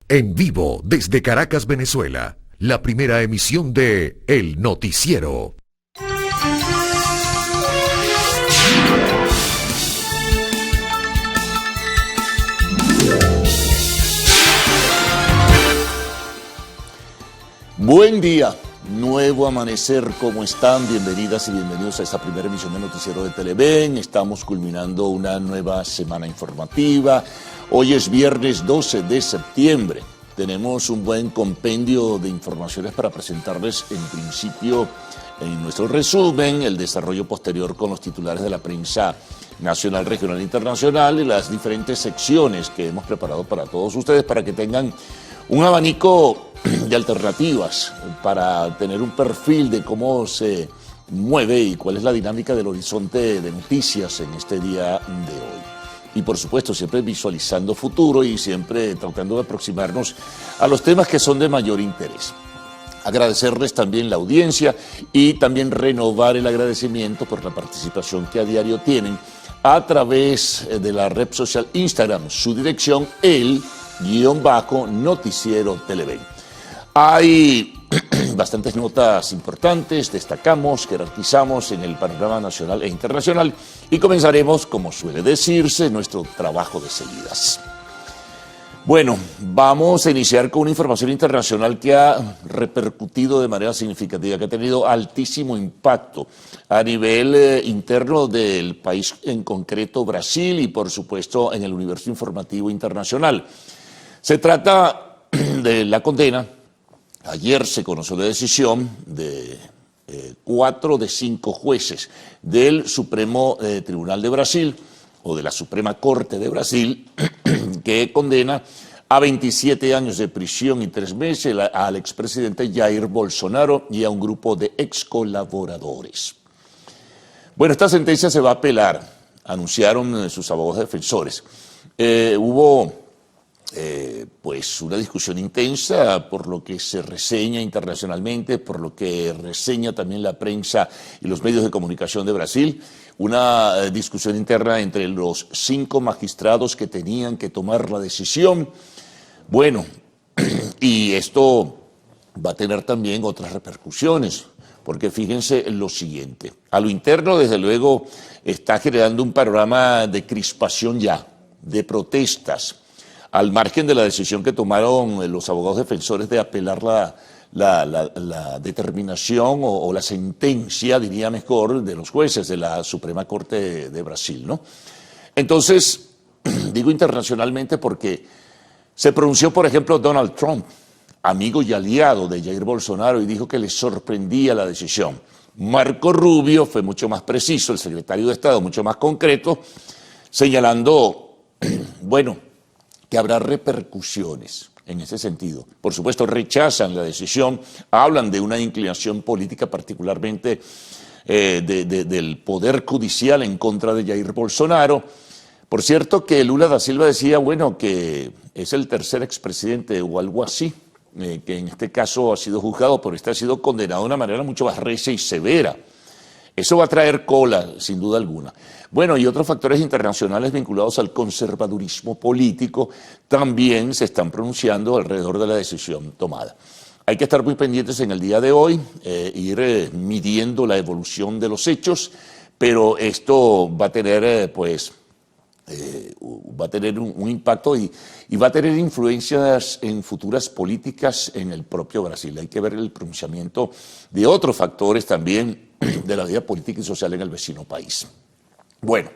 En vivo desde Caracas, Venezuela, la primera emisión de El Noticiero. Buen día, nuevo amanecer, ¿cómo están? Bienvenidas y bienvenidos a esta primera emisión del Noticiero de Televen. Estamos culminando una nueva semana informativa. Hoy es viernes 12 de septiembre. Tenemos un buen compendio de informaciones para presentarles. En principio, en nuestro resumen, el desarrollo posterior con los titulares de la prensa nacional, regional e internacional y las diferentes secciones que hemos preparado para todos ustedes para que tengan un abanico de alternativas para tener un perfil de cómo se mueve y cuál es la dinámica del horizonte de noticias en este día de hoy. Y por supuesto siempre visualizando futuro y siempre tratando de aproximarnos a los temas que son de mayor interés. Agradecerles también la audiencia y también renovar el agradecimiento por la participación que a diario tienen a través de la red social Instagram, su dirección _noticiero Televen. Hay bastantes notas importantes, destacamos, jerarquizamos en el panorama nacional e internacional y comenzaremos, como suele decirse, nuestro trabajo de seguidas. Bueno, vamos a iniciar con una información internacional que ha repercutido de manera significativa, que ha tenido altísimo impacto a nivel interno del país, en concreto Brasil y por supuesto en el universo informativo internacional. Se trata de la condena. Ayer se conoció la decisión de 4 de 5 jueces del Supremo Tribunal de Brasil, o de la Suprema Corte de Brasil, que condena a 27 años de prisión y 3 meses al expresidente Jair Bolsonaro y a un grupo de ex colaboradores. Bueno, esta sentencia se va a apelar, anunciaron sus abogados defensores. Hubo pues una discusión intensa por lo que se reseña internacionalmente, por lo que reseña también la prensa y los medios de comunicación de Brasil, una discusión interna entre los 5 magistrados que tenían que tomar la decisión. Bueno, y esto va a tener también otras repercusiones, porque fíjense en lo siguiente, a lo interno desde luego está generando un panorama de crispación ya, de protestas, al margen de la decisión que tomaron los abogados defensores de apelar la determinación o la sentencia, diría mejor, de los jueces de la Suprema Corte de Brasil, ¿no? Entonces, digo internacionalmente porque se pronunció, por ejemplo, Donald Trump, amigo y aliado de Jair Bolsonaro, y dijo que le sorprendía la decisión. Marco Rubio fue mucho más preciso, el secretario de Estado mucho más concreto, señalando, bueno, que habrá repercusiones en ese sentido. Por supuesto, rechazan la decisión, hablan de una inclinación política particularmente del poder judicial en contra de Jair Bolsonaro. Por cierto que Lula da Silva decía, bueno, que es el tercer expresidente o algo así, que en este caso ha sido juzgado, pero este ha sido condenado de una manera mucho más recia y severa. Eso va a traer cola, sin duda alguna. Bueno, y otros factores internacionales vinculados al conservadurismo político también se están pronunciando alrededor de la decisión tomada. Hay que estar muy pendientes en el día de hoy, ir midiendo la evolución de los hechos, pero esto va a tener, va a tener un impacto y va a tener influencias en futuras políticas en el propio Brasil. Hay que ver el pronunciamiento de otros factores también de la vida política y social en el vecino país. Bueno,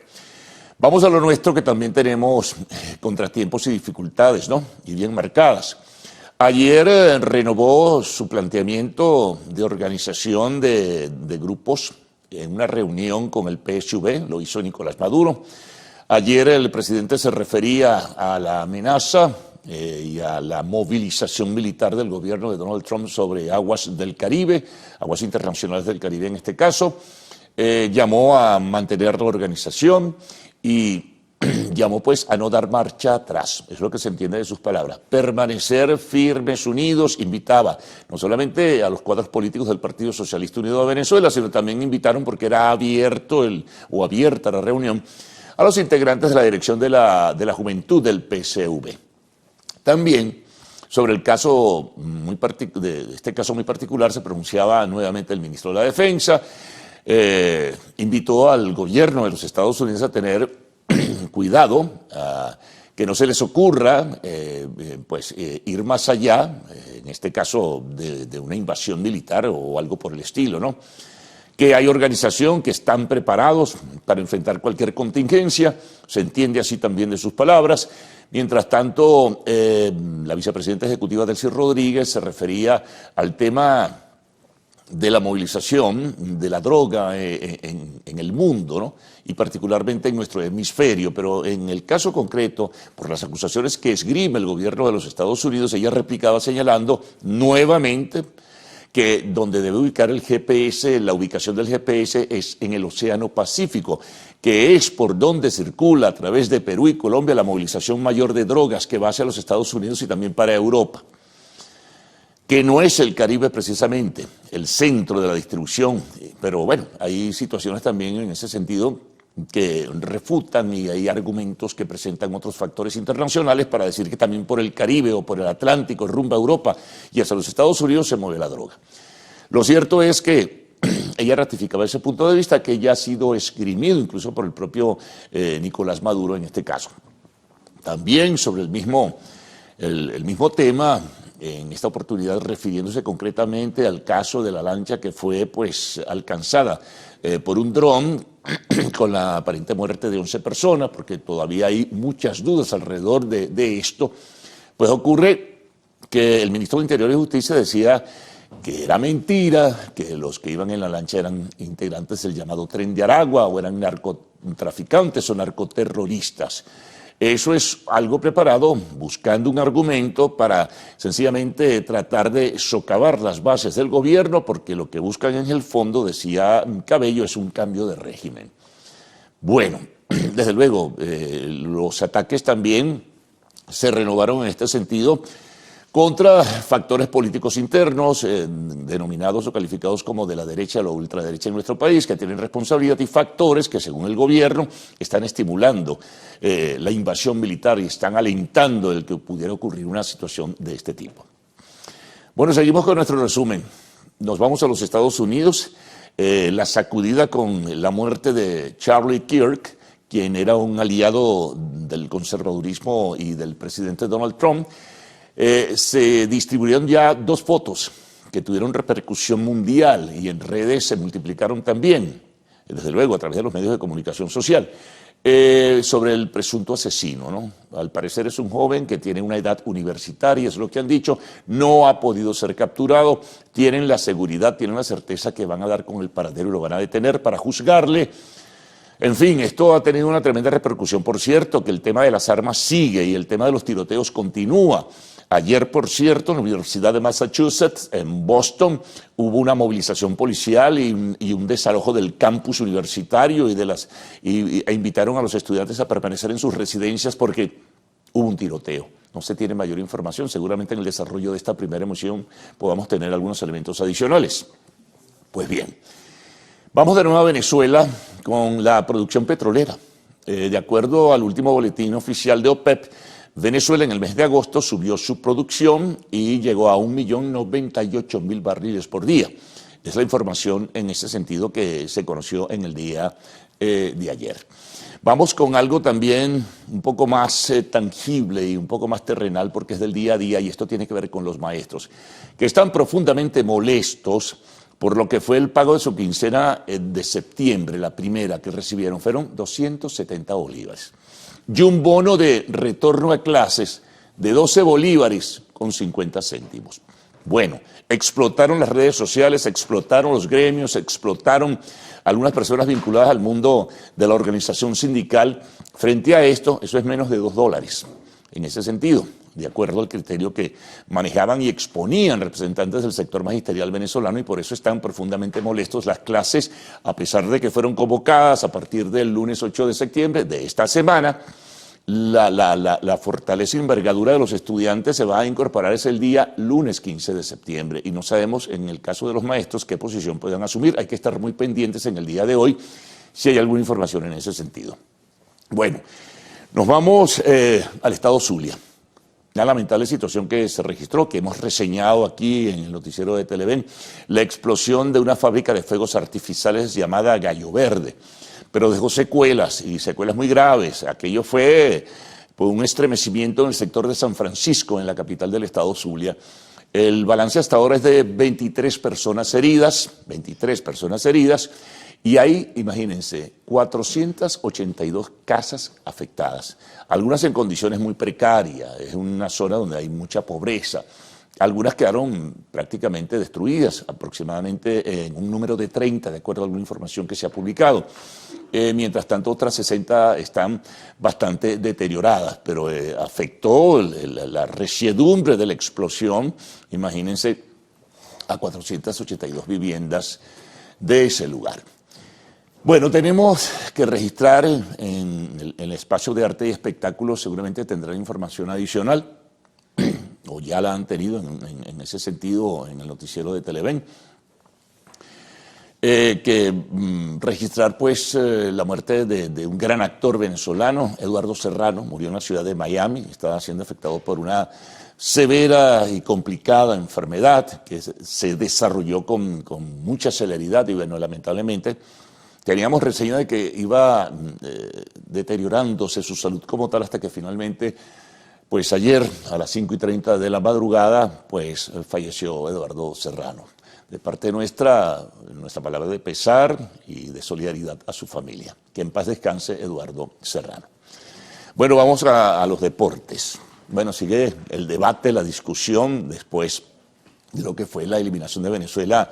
vamos a lo nuestro, que también tenemos contratiempos y dificultades, ¿no? Y bien marcadas. Ayer renovó su planteamiento de organización de grupos en una reunión con el PSUV, lo hizo Nicolás Maduro. Ayer el presidente se refería a la amenaza y a la movilización militar del gobierno de Donald Trump sobre aguas del Caribe, aguas internacionales del Caribe en este caso. Llamó a mantener la organización y llamó pues a no dar marcha atrás, es lo que se entiende de sus palabras, permanecer firmes, unidos. Invitaba no solamente a los cuadros políticos del Partido Socialista Unido de Venezuela, sino también invitaron, porque era abierta la reunión, a los integrantes de la dirección de la juventud del PSUV. También Sobre el caso de este caso muy particular se pronunciaba nuevamente el ministro de la Defensa, invitó al gobierno de los Estados Unidos a tener cuidado, que no se les ocurra ir más allá, en este caso de una invasión militar o algo por el estilo, ¿no? Que hay organización, que están preparados para enfrentar cualquier contingencia, se entiende así también de sus palabras. Mientras tanto, la vicepresidenta ejecutiva Delcy Rodríguez se refería al tema de la movilización de la droga en el mundo, ¿no? Y particularmente en nuestro hemisferio, pero en el caso concreto, por las acusaciones que esgrime el gobierno de los Estados Unidos, ella replicaba señalando nuevamente que donde debe ubicar el GPS, la ubicación del GPS es en el Océano Pacífico, que es por donde circula a través de Perú y Colombia la movilización mayor de drogas que va hacia los Estados Unidos y también para Europa, que no es el Caribe precisamente el centro de la distribución, pero bueno, hay situaciones también en ese sentido que refutan y hay argumentos que presentan otros factores internacionales para decir que también por el Caribe o por el Atlántico, rumbo a Europa y hacia los Estados Unidos se mueve la droga. Lo cierto es que ella ratificaba ese punto de vista que ya ha sido esgrimido incluso por el propio Nicolás Maduro en este caso. También sobre el mismo tema, en esta oportunidad refiriéndose concretamente al caso de la lancha que fue alcanzada por un dron con la aparente muerte de 11 personas, porque todavía hay muchas dudas alrededor de esto, pues ocurre que el ministro de Interior y Justicia decía que era mentira, que los que iban en la lancha eran integrantes del llamado Tren de Aragua o eran narcotraficantes o narcoterroristas. Eso es algo preparado buscando un argumento para sencillamente tratar de socavar las bases del gobierno, porque lo que buscan en el fondo, decía Cabello, es un cambio de régimen. Bueno, desde luego, los ataques también se renovaron en este sentido contra factores políticos internos, denominados o calificados como de la derecha o la ultraderecha en nuestro país, que tienen responsabilidad, y factores que, según el gobierno, están estimulando la invasión militar y están alentando el que pudiera ocurrir una situación de este tipo. Bueno, seguimos con nuestro resumen. Nos vamos a los Estados Unidos. La sacudida con la muerte de Charlie Kirk, quien era un aliado del conservadurismo y del presidente Donald Trump. Se distribuyeron ya 2 fotos que tuvieron repercusión mundial y en redes se multiplicaron también, desde luego a través de los medios de comunicación social, sobre el presunto asesino, ¿no? Al parecer es un joven que tiene una edad universitaria, es lo que han dicho, no ha podido ser capturado, tienen la seguridad, tienen la certeza que van a dar con el paradero y lo van a detener para juzgarle. En fin, esto ha tenido una tremenda repercusión. Por cierto, que el tema de las armas sigue y el tema de los tiroteos continúa. Ayer, por cierto, en la Universidad de Massachusetts, en Boston, hubo una movilización policial y un desalojo del campus universitario e invitaron a los estudiantes a permanecer en sus residencias porque hubo un tiroteo. No se tiene mayor información. Seguramente en el desarrollo de esta primera emisión podamos tener algunos elementos adicionales. Pues bien, vamos de nuevo a Venezuela con la producción petrolera. De acuerdo al último boletín oficial de OPEP, Venezuela en el mes de agosto subió su producción y llegó a 1.098.000 barriles por día. Es la información en ese sentido que se conoció en el día de ayer. Vamos con algo también un poco más tangible y un poco más terrenal, porque es del día a día y esto tiene que ver con los maestros, que están profundamente molestos por lo que fue el pago de su quincena de septiembre, la primera que recibieron, fueron 270 bolívares. Y un bono de retorno a clases de 12 bolívares con 50 céntimos. Bueno, explotaron las redes sociales, explotaron los gremios, explotaron algunas personas vinculadas al mundo de la organización sindical. Frente a esto, eso es menos de $2 en ese sentido, de acuerdo al criterio que manejaban y exponían representantes del sector magisterial venezolano, y por eso están profundamente molestos. Las clases, a pesar de que fueron convocadas a partir del lunes 8 de septiembre de esta semana, la fortaleza y envergadura de los estudiantes se va a incorporar ese el día lunes 15 de septiembre y no sabemos en el caso de los maestros qué posición puedan asumir. Hay que estar muy pendientes en el día de hoy si hay alguna información en ese sentido. Bueno, nos vamos al estado Zulia. la lamentable situación que se registró, que hemos reseñado aquí en el noticiero de Televen, la explosión de una fábrica de fuegos artificiales llamada Gallo Verde, pero dejó secuelas y secuelas muy graves. Aquello fue un estremecimiento en el sector de San Francisco, en la capital del estado Zulia. El balance hasta ahora es de 23 personas heridas, y hay, imagínense, 482 casas afectadas, algunas en condiciones muy precarias, es una zona donde hay mucha pobreza. Algunas quedaron prácticamente destruidas, aproximadamente en un número de 30, de acuerdo a alguna información que se ha publicado. Mientras tanto, otras 60 están bastante deterioradas, pero afectó la resiedumbre de la explosión, imagínense, a 482 viviendas de ese lugar. Bueno, tenemos que registrar en el espacio de arte y espectáculos, seguramente tendrán información adicional, o ya la han tenido en ese sentido en el noticiero de Televen, registrar pues la muerte de un gran actor venezolano, Eduardo Serrano, murió en la ciudad de Miami, estaba siendo afectado por una severa y complicada enfermedad que se desarrolló con mucha celeridad y bueno, lamentablemente teníamos reseña de que iba deteriorándose su salud como tal hasta que finalmente, pues ayer a las 5:30 de la madrugada, pues falleció Eduardo Serrano. De parte nuestra palabra de pesar y de solidaridad a su familia. Que en paz descanse Eduardo Serrano. Bueno, vamos a los deportes. Bueno, sigue el debate, la discusión después de lo que fue la eliminación de Venezuela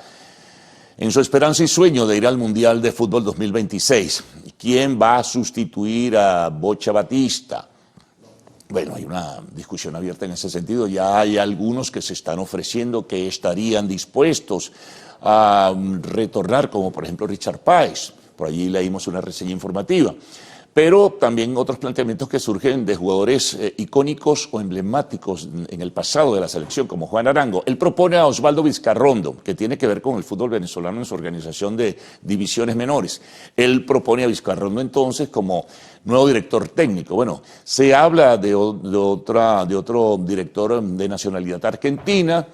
en su esperanza y sueño de ir al Mundial de Fútbol 2026. ¿Quién va a sustituir a Bocha Batista? Bueno, hay una discusión abierta en ese sentido. Ya hay algunos que se están ofreciendo que estarían dispuestos a retornar, como por ejemplo Richard Páez. Por allí leímos una reseña informativa. Pero también otros planteamientos que surgen de jugadores icónicos o emblemáticos en el pasado de la selección, como Juan Arango. Él propone a Osvaldo Vizcarrondo, que tiene que ver con el fútbol venezolano en su organización de divisiones menores. Él propone a Vizcarrondo entonces como nuevo director técnico. Bueno, se habla de otro director de nacionalidad argentina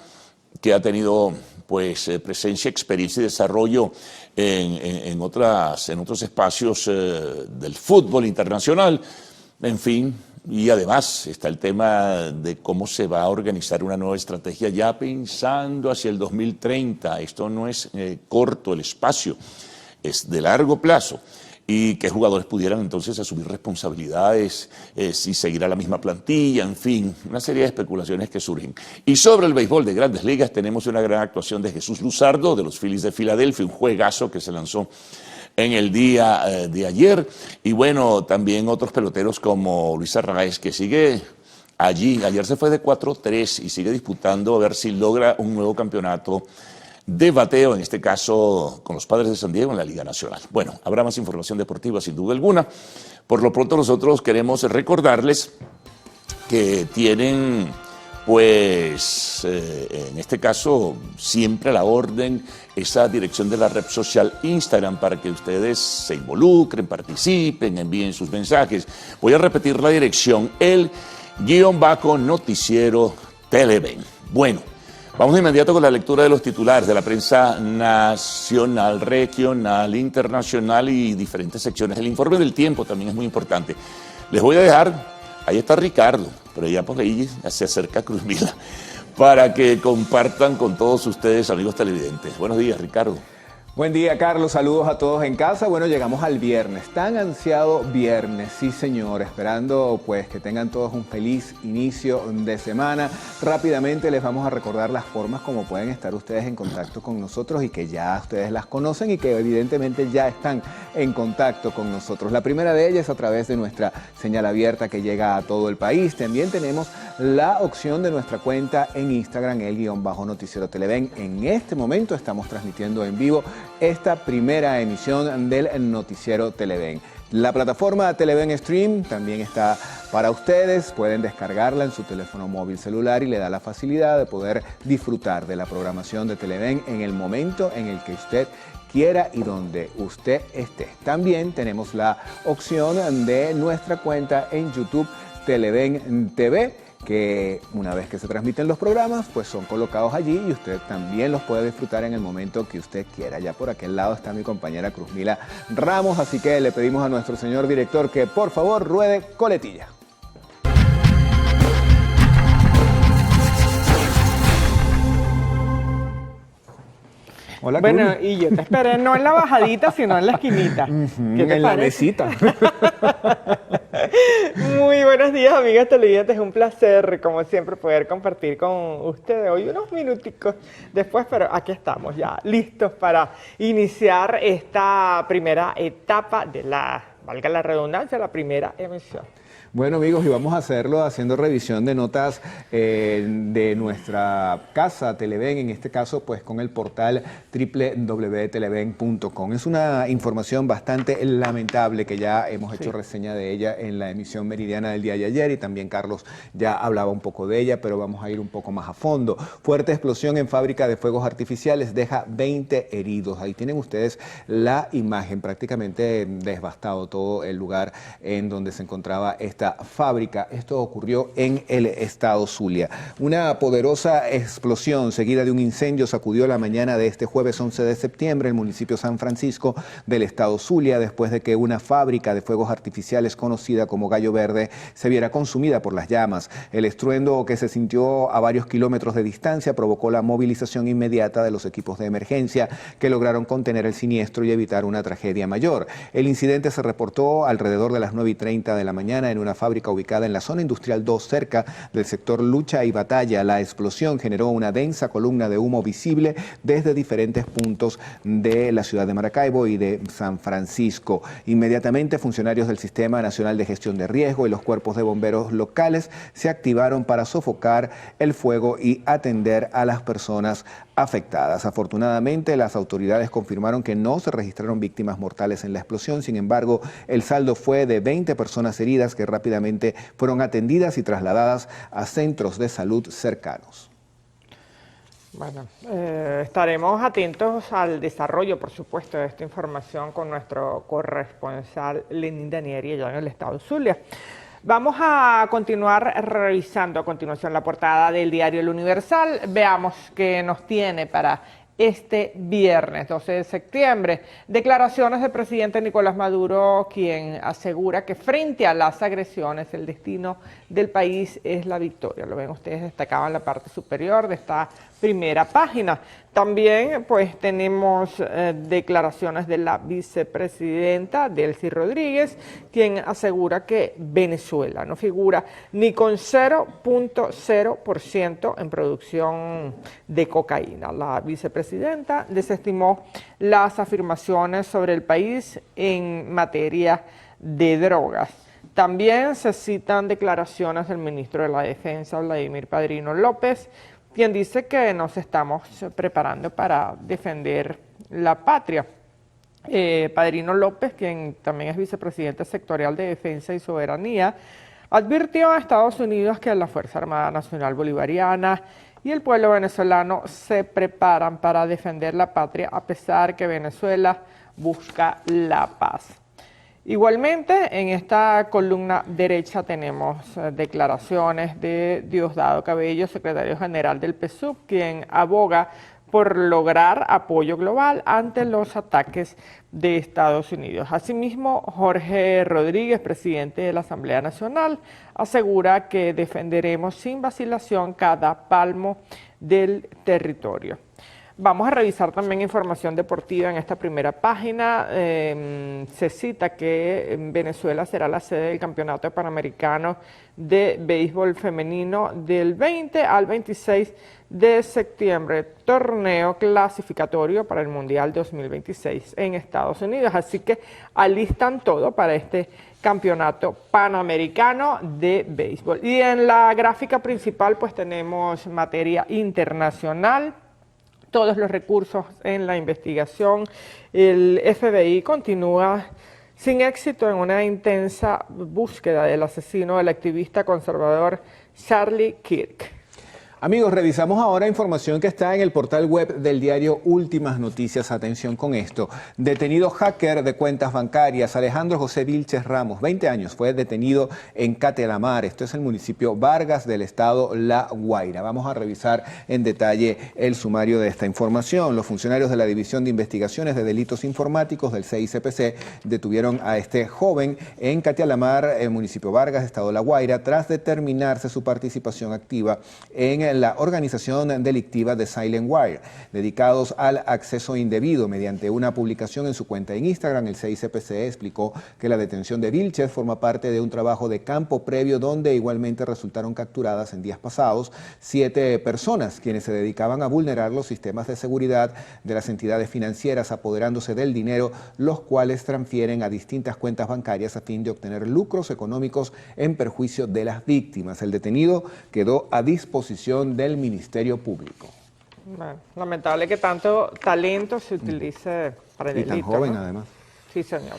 que ha tenido pues presencia, experiencia y desarrollo en otros espacios del fútbol internacional, en fin, y además está el tema de cómo se va a organizar una nueva estrategia ya pensando hacia el 2030. Esto no es corto el espacio, es de largo plazo. Y que jugadores pudieran entonces asumir responsabilidades, si seguirá la misma plantilla, en fin, una serie de especulaciones que surgen. Y sobre el béisbol de Grandes Ligas tenemos una gran actuación de Jesús Luzardo, de los Phillies de Filadelfia, un juegazo que se lanzó en el día de ayer. Y bueno, también otros peloteros como Luis Arraez, que sigue allí. Ayer se fue de 4-3 y sigue disputando a ver si logra un nuevo campeonato de bateo, en este caso con los Padres de San Diego en la Liga Nacional. Bueno, habrá más información deportiva sin duda alguna. Por lo pronto nosotros queremos recordarles que tienen, pues, en este caso, siempre a la orden esa dirección de la red social Instagram para que ustedes se involucren, participen, envíen sus mensajes. Voy a repetir la dirección, el_noticiero Televen. Bueno, vamos de inmediato con la lectura de los titulares de la prensa nacional, regional, internacional y diferentes secciones. El informe del tiempo también es muy importante. Les voy a dejar, ahí está Ricardo, pero ya por ahí se acerca Cruz Mila, para que compartan con todos ustedes, amigos televidentes. Buenos días, Ricardo. Buen día, Carlos. Saludos a todos en casa. Bueno, llegamos al viernes, tan ansiado viernes, sí señor, esperando pues que tengan todos un feliz inicio de semana. Rápidamente les vamos a recordar las formas como pueden estar ustedes en contacto con nosotros y que ya ustedes las conocen y que evidentemente ya están en contacto con nosotros. La primera de ellas es a través de nuestra señal abierta que llega a todo el país. También tenemos la opción de nuestra cuenta en Instagram, el_noticiero Televen. En este momento estamos transmitiendo en vivo esta primera emisión del noticiero Televen. La plataforma Televen Stream también está para ustedes, pueden descargarla en su teléfono móvil celular y le da la facilidad de poder disfrutar de la programación de Televen en el momento en el que usted quiera y donde usted esté. También tenemos la opción de nuestra cuenta en YouTube Televen TV, que una vez que se transmiten los programas, pues son colocados allí y usted también los puede disfrutar en el momento que usted quiera. Ya por aquel lado está mi compañera Cruzmila Ramos, así que le pedimos a nuestro señor director que por favor ruede coletilla. Hola, bueno, Cruz. Y yo te esperé no en la bajadita, sino en la esquinita. ¿Qué te en parece? La mesita. Muy buenos días, amigas televidentes. Es un placer, como siempre, poder compartir con ustedes hoy unos minuticos después, pero aquí estamos ya listos para iniciar esta primera etapa de valga la redundancia, la primera emisión. Bueno, amigos, y vamos a hacerlo haciendo revisión de notas de nuestra casa Televen, en este caso pues con el portal www.televen.com. Es una información bastante lamentable que ya hemos hecho reseña de ella en la emisión meridiana del día de ayer y también Carlos ya hablaba un poco de ella, pero vamos a ir un poco más a fondo. Fuerte explosión en fábrica de fuegos artificiales deja 20 heridos. Ahí tienen ustedes la imagen, prácticamente devastado todo el lugar en donde se encontraba esta fábrica. Esto ocurrió en el estado Zulia. Una poderosa explosión seguida de un incendio sacudió la mañana de este jueves 11 de septiembre el municipio San Francisco del estado Zulia, después de que una fábrica de fuegos artificiales conocida como Gallo Verde se viera consumida por las llamas. El estruendo, que se sintió a varios kilómetros de distancia, provocó la movilización inmediata de los equipos de emergencia que lograron contener el siniestro y evitar una tragedia mayor. El incidente se reportó alrededor de las 9:30 de la mañana en una fábrica ubicada en la zona industrial 2, cerca del sector Lucha y Batalla. La explosión generó una densa columna de humo visible desde diferentes puntos de la ciudad de Maracaibo y de San Francisco. Inmediatamente, funcionarios del Sistema Nacional de Gestión de Riesgo y los cuerpos de bomberos locales se activaron para sofocar el fuego y atender a las personas afectadas. Afortunadamente, las autoridades confirmaron que no se registraron víctimas mortales en la explosión. Sin embargo, el saldo fue de 20 personas heridas que rápidamente fueron atendidas y trasladadas a centros de salud cercanos. Bueno, estaremos atentos al desarrollo, por supuesto, de esta información con nuestro corresponsal Lenín Danieri allá en el estado Zulia. Vamos a continuar revisando a continuación la portada del diario El Universal. Veamos qué nos tiene para este viernes 12 de septiembre. Declaraciones del presidente Nicolás Maduro, quien asegura que frente a las agresiones el destino del país es la victoria. Lo ven ustedes destacado en la parte superior de esta primera página. También pues tenemos declaraciones de la vicepresidenta Delcy Rodríguez, quien asegura que Venezuela no figura ni con 0.0% en producción de cocaína. La vicepresidenta desestimó las afirmaciones sobre el país en materia de drogas. También se citan declaraciones del ministro de la Defensa, Vladimir Padrino López, quien dice que nos estamos preparando para defender la patria. Padrino López, quien también es vicepresidente sectorial de Defensa y Soberanía, advirtió a Estados Unidos que la Fuerza Armada Nacional Bolivariana y el pueblo venezolano se preparan para defender la patria a pesar que Venezuela busca la paz. Igualmente, en esta columna derecha tenemos declaraciones de Diosdado Cabello, secretario general del PSUV, quien aboga por lograr apoyo global ante los ataques de Estados Unidos. Asimismo, Jorge Rodríguez, presidente de la Asamblea Nacional, asegura que defenderemos sin vacilación cada palmo del territorio. Vamos a revisar también información deportiva en esta primera página. Se cita que Venezuela será la sede del Campeonato Panamericano de Béisbol Femenino del 20 al 26 de septiembre, torneo clasificatorio para el Mundial 2026 en Estados Unidos. Así que alistan todo para este Campeonato Panamericano de Béisbol. Y en la gráfica principal pues tenemos materia internacional, todos los recursos en la investigación. El FBI continúa sin éxito en una intensa búsqueda del asesino del activista conservador Charlie Kirk. Amigos, revisamos ahora información que está en el portal web del diario Últimas Noticias. Atención con esto. Detenido hacker de cuentas bancarias, Alejandro José Vilches Ramos, 20 años, fue detenido en Catelamar. Esto es el municipio Vargas del estado La Guaira. Vamos a revisar en detalle el sumario de esta información. Los funcionarios de la División de Investigaciones de Delitos Informáticos del CICPC detuvieron a este joven en Catelamar, municipio Vargas, estado La Guaira, tras determinarse su participación activa en la organización delictiva de Silent Wire, dedicados al acceso indebido. Mediante una publicación en su cuenta en Instagram, el CICPC explicó que la detención de Vilches forma parte de un trabajo de campo previo donde igualmente resultaron capturadas en días pasados 7 personas quienes se dedicaban a vulnerar los sistemas de seguridad de las entidades financieras, apoderándose del dinero, los cuales transfieren a distintas cuentas bancarias a fin de obtener lucros económicos en perjuicio de las víctimas. El detenido quedó a disposición del Ministerio Público. Bueno, lamentable que tanto talento se utilice para el delito. Y tan joven, ¿no? además. Sí, señor.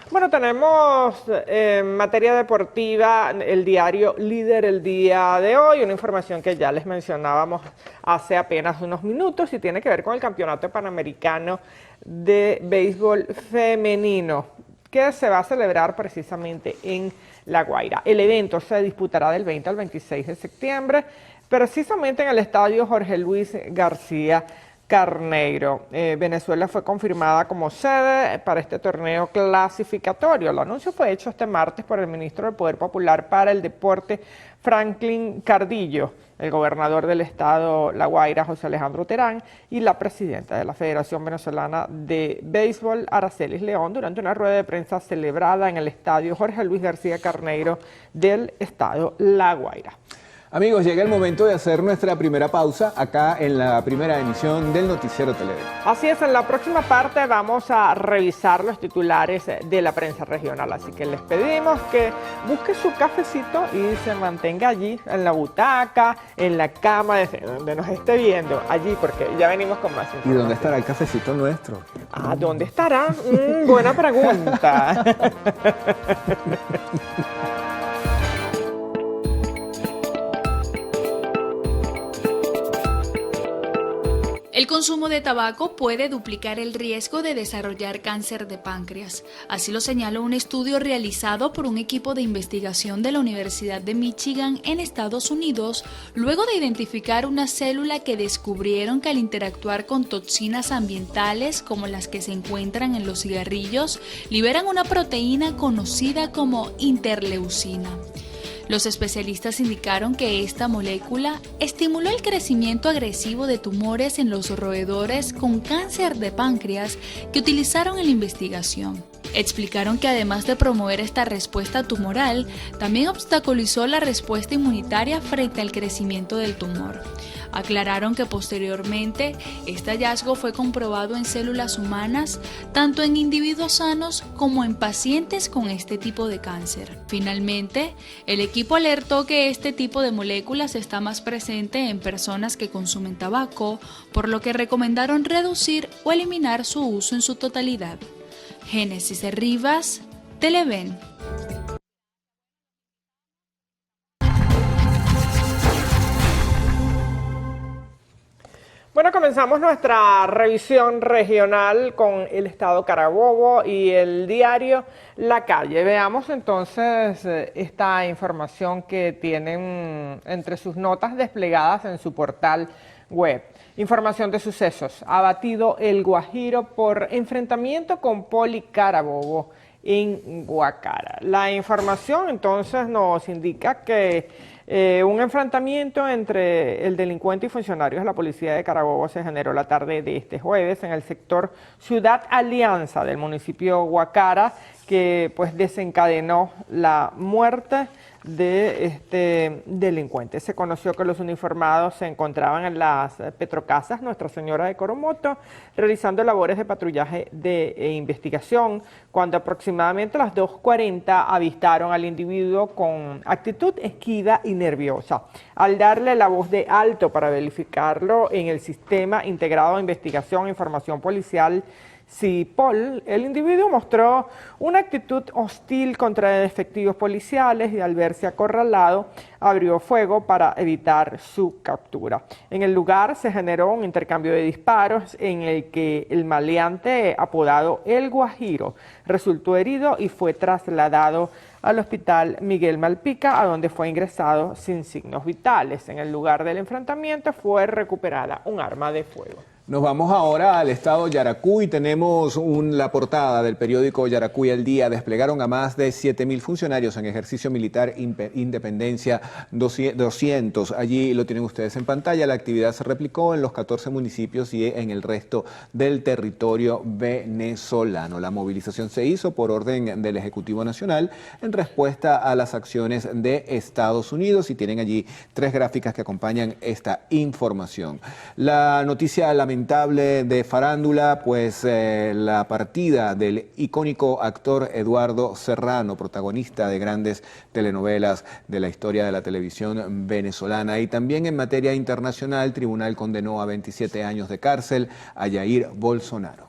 Bueno, tenemos en materia deportiva el diario Líder el día de hoy, una información que ya les mencionábamos hace apenas unos minutos y tiene que ver con el Campeonato Panamericano de Béisbol Femenino, que se va a celebrar precisamente en La Guaira. El evento se disputará del 20 al 26 de septiembre, precisamente en el estadio Jorge Luis García Carneiro. Venezuela fue confirmada como sede para este torneo clasificatorio. El anuncio fue hecho este martes por el ministro del Poder Popular para el Deporte, Franklin Cardillo, el gobernador del estado La Guaira, José Alejandro Terán, y la presidenta de la Federación Venezolana de Béisbol, Aracelis León, durante una rueda de prensa celebrada en el estadio Jorge Luis García Carneiro del estado La Guaira. Amigos, llega el momento de hacer nuestra primera pausa acá en la primera emisión del Noticiero Televen. Así es, en la próxima parte vamos a revisar los titulares de la prensa regional, así que les pedimos que busque su cafecito y se mantenga allí, en la butaca, en la cama, donde nos esté viendo, allí, porque ya venimos con más información. ¿Y dónde estará el cafecito nuestro? Ah, ¿dónde estará? Buena pregunta. El consumo de tabaco puede duplicar el riesgo de desarrollar cáncer de páncreas. Así lo señaló un estudio realizado por un equipo de investigación de la Universidad de Michigan en Estados Unidos, luego de identificar una célula que descubrieron que al interactuar con toxinas ambientales como las que se encuentran en los cigarrillos, liberan una proteína conocida como interleucina. Los especialistas indicaron que esta molécula estimuló el crecimiento agresivo de tumores en los roedores con cáncer de páncreas que utilizaron en la investigación. Explicaron que además de promover esta respuesta tumoral, también obstaculizó la respuesta inmunitaria frente al crecimiento del tumor. Aclararon que posteriormente este hallazgo fue comprobado en células humanas, tanto en individuos sanos como en pacientes con este tipo de cáncer. Finalmente, el equipo alertó que este tipo de moléculas está más presente en personas que consumen tabaco, por lo que recomendaron reducir o eliminar su uso en su totalidad. Génesis Rivas, Televen. Bueno, comenzamos nuestra revisión regional con el estado Carabobo y el diario La Calle. Veamos entonces esta información que tienen entre sus notas desplegadas en su portal web. Información de sucesos. Abatido el Guajiro por enfrentamiento con Poli Carabobo en Guacara. La información entonces nos indica que un enfrentamiento entre el delincuente y funcionarios de la policía de Carabobo se generó la tarde de este jueves en el sector Ciudad Alianza del municipio Guacara, que pues desencadenó la muerte de este delincuente. Se conoció que los uniformados se encontraban en las Petrocasas Nuestra Señora de Coromoto realizando labores de patrullaje de investigación, cuando aproximadamente a las 2:40 avistaron al individuo con actitud esquiva y nerviosa. Al darle la voz de alto para verificarlo en el Sistema Integrado de Investigación e Información Policial, Cipol, el individuo mostró una actitud hostil contra efectivos policiales y al verse acorralado abrió fuego para evitar su captura. En el lugar se generó un intercambio de disparos en el que el maleante, apodado El Guajiro, resultó herido y fue trasladado al hospital Miguel Malpica, a donde fue ingresado sin signos vitales. En el lugar del enfrentamiento fue recuperada un arma de fuego. Nos vamos ahora al estado Yaracuy. Tenemos la portada del periódico Yaracuy al Día. Desplegaron a más de 7.000 funcionarios en ejercicio militar Independencia 200. Allí lo tienen ustedes en pantalla. La actividad se replicó en los 14 municipios y en el resto del territorio venezolano. La movilización se hizo por orden del Ejecutivo Nacional en respuesta a las acciones de Estados Unidos y tienen allí 3 gráficas que acompañan esta información. La noticia lamentable de farándula, pues la partida del icónico actor Eduardo Serrano, protagonista de grandes telenovelas de la historia de la televisión venezolana. Y también en materia internacional, el tribunal condenó a 27 años de cárcel a Jair Bolsonaro.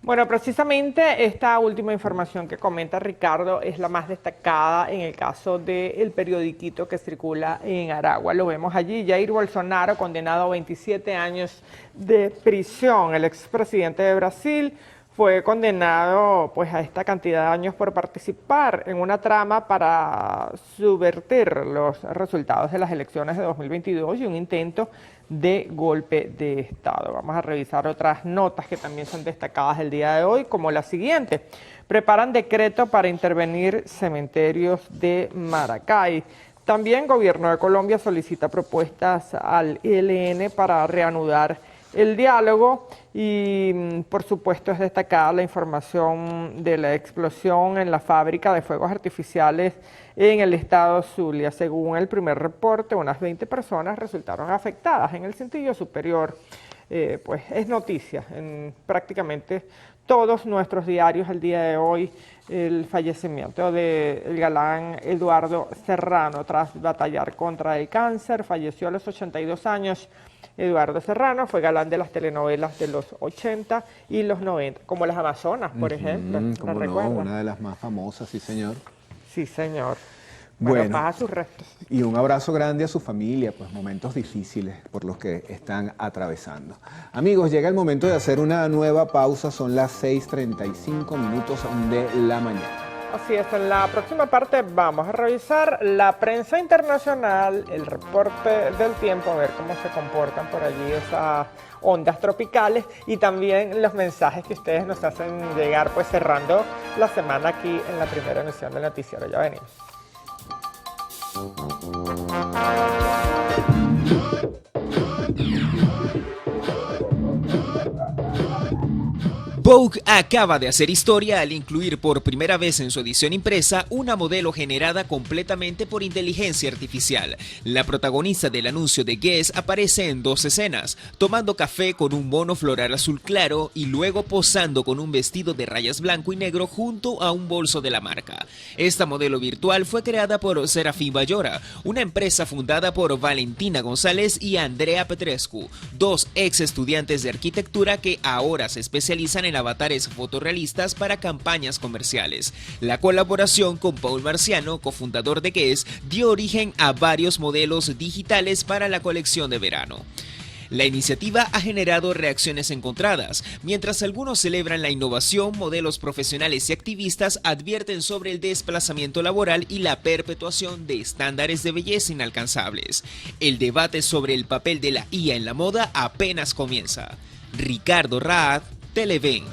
Bueno, precisamente esta última información que comenta Ricardo es la más destacada en el caso del periodiquito que circula en Aragua. Lo vemos allí, Jair Bolsonaro condenado a 27 años de prisión. El expresidente de Brasil fue condenado pues a esta cantidad de años por participar en una trama para subvertir los resultados de las elecciones de 2022 y un intento de golpe de Estado. Vamos a revisar otras notas que también son destacadas el día de hoy, como la siguiente. Preparan decreto para intervenir cementerios de Maracay. También Gobierno de Colombia solicita propuestas al ELN para reanudar el diálogo y por supuesto es destacada la información de la explosión en la fábrica de fuegos artificiales en el estado Zulia. Según el primer reporte, unas 20 personas resultaron afectadas en el cintillo superior. Pues es noticia en prácticamente todos nuestros diarios el día de hoy el fallecimiento del galán Eduardo Serrano tras batallar contra el cáncer. Falleció a los 82 años. Eduardo Serrano fue galán de las telenovelas de los 80 y los 90, como Las Amazonas, por ejemplo. ¿Cómo no? Una de las más famosas, sí señor. Sí señor. Bueno, paz a sus restos. Y un abrazo grande a su familia, pues momentos difíciles por los que están atravesando. Amigos, llega el momento de hacer una nueva pausa, son las 6:35 minutos de la mañana. Así es, en la próxima parte vamos a revisar la prensa internacional, el reporte del tiempo, a ver cómo se comportan por allí esas ondas tropicales y también los mensajes que ustedes nos hacen llegar, pues cerrando la semana aquí en la primera emisión del noticiero. Ya venimos. Vogue acaba de hacer historia al incluir por primera vez en su edición impresa una modelo generada completamente por inteligencia artificial. La protagonista del anuncio de Guess aparece en 2 escenas, tomando café con un mono floral azul claro y luego posando con un vestido de rayas blanco y negro junto a un bolso de la marca. Esta modelo virtual fue creada por Serafín Bayora, una empresa fundada por Valentina González y Andrea Petrescu, 2 ex estudiantes de arquitectura que ahora se especializan en avatares fotorrealistas para campañas comerciales. La colaboración con Paul Marciano, cofundador de Guess, dio origen a varios modelos digitales para la colección de verano. La iniciativa ha generado reacciones encontradas. Mientras algunos celebran la innovación, modelos profesionales y activistas advierten sobre el desplazamiento laboral y la perpetuación de estándares de belleza inalcanzables. El debate sobre el papel de la IA en la moda apenas comienza. Ricardo Raad, Televen.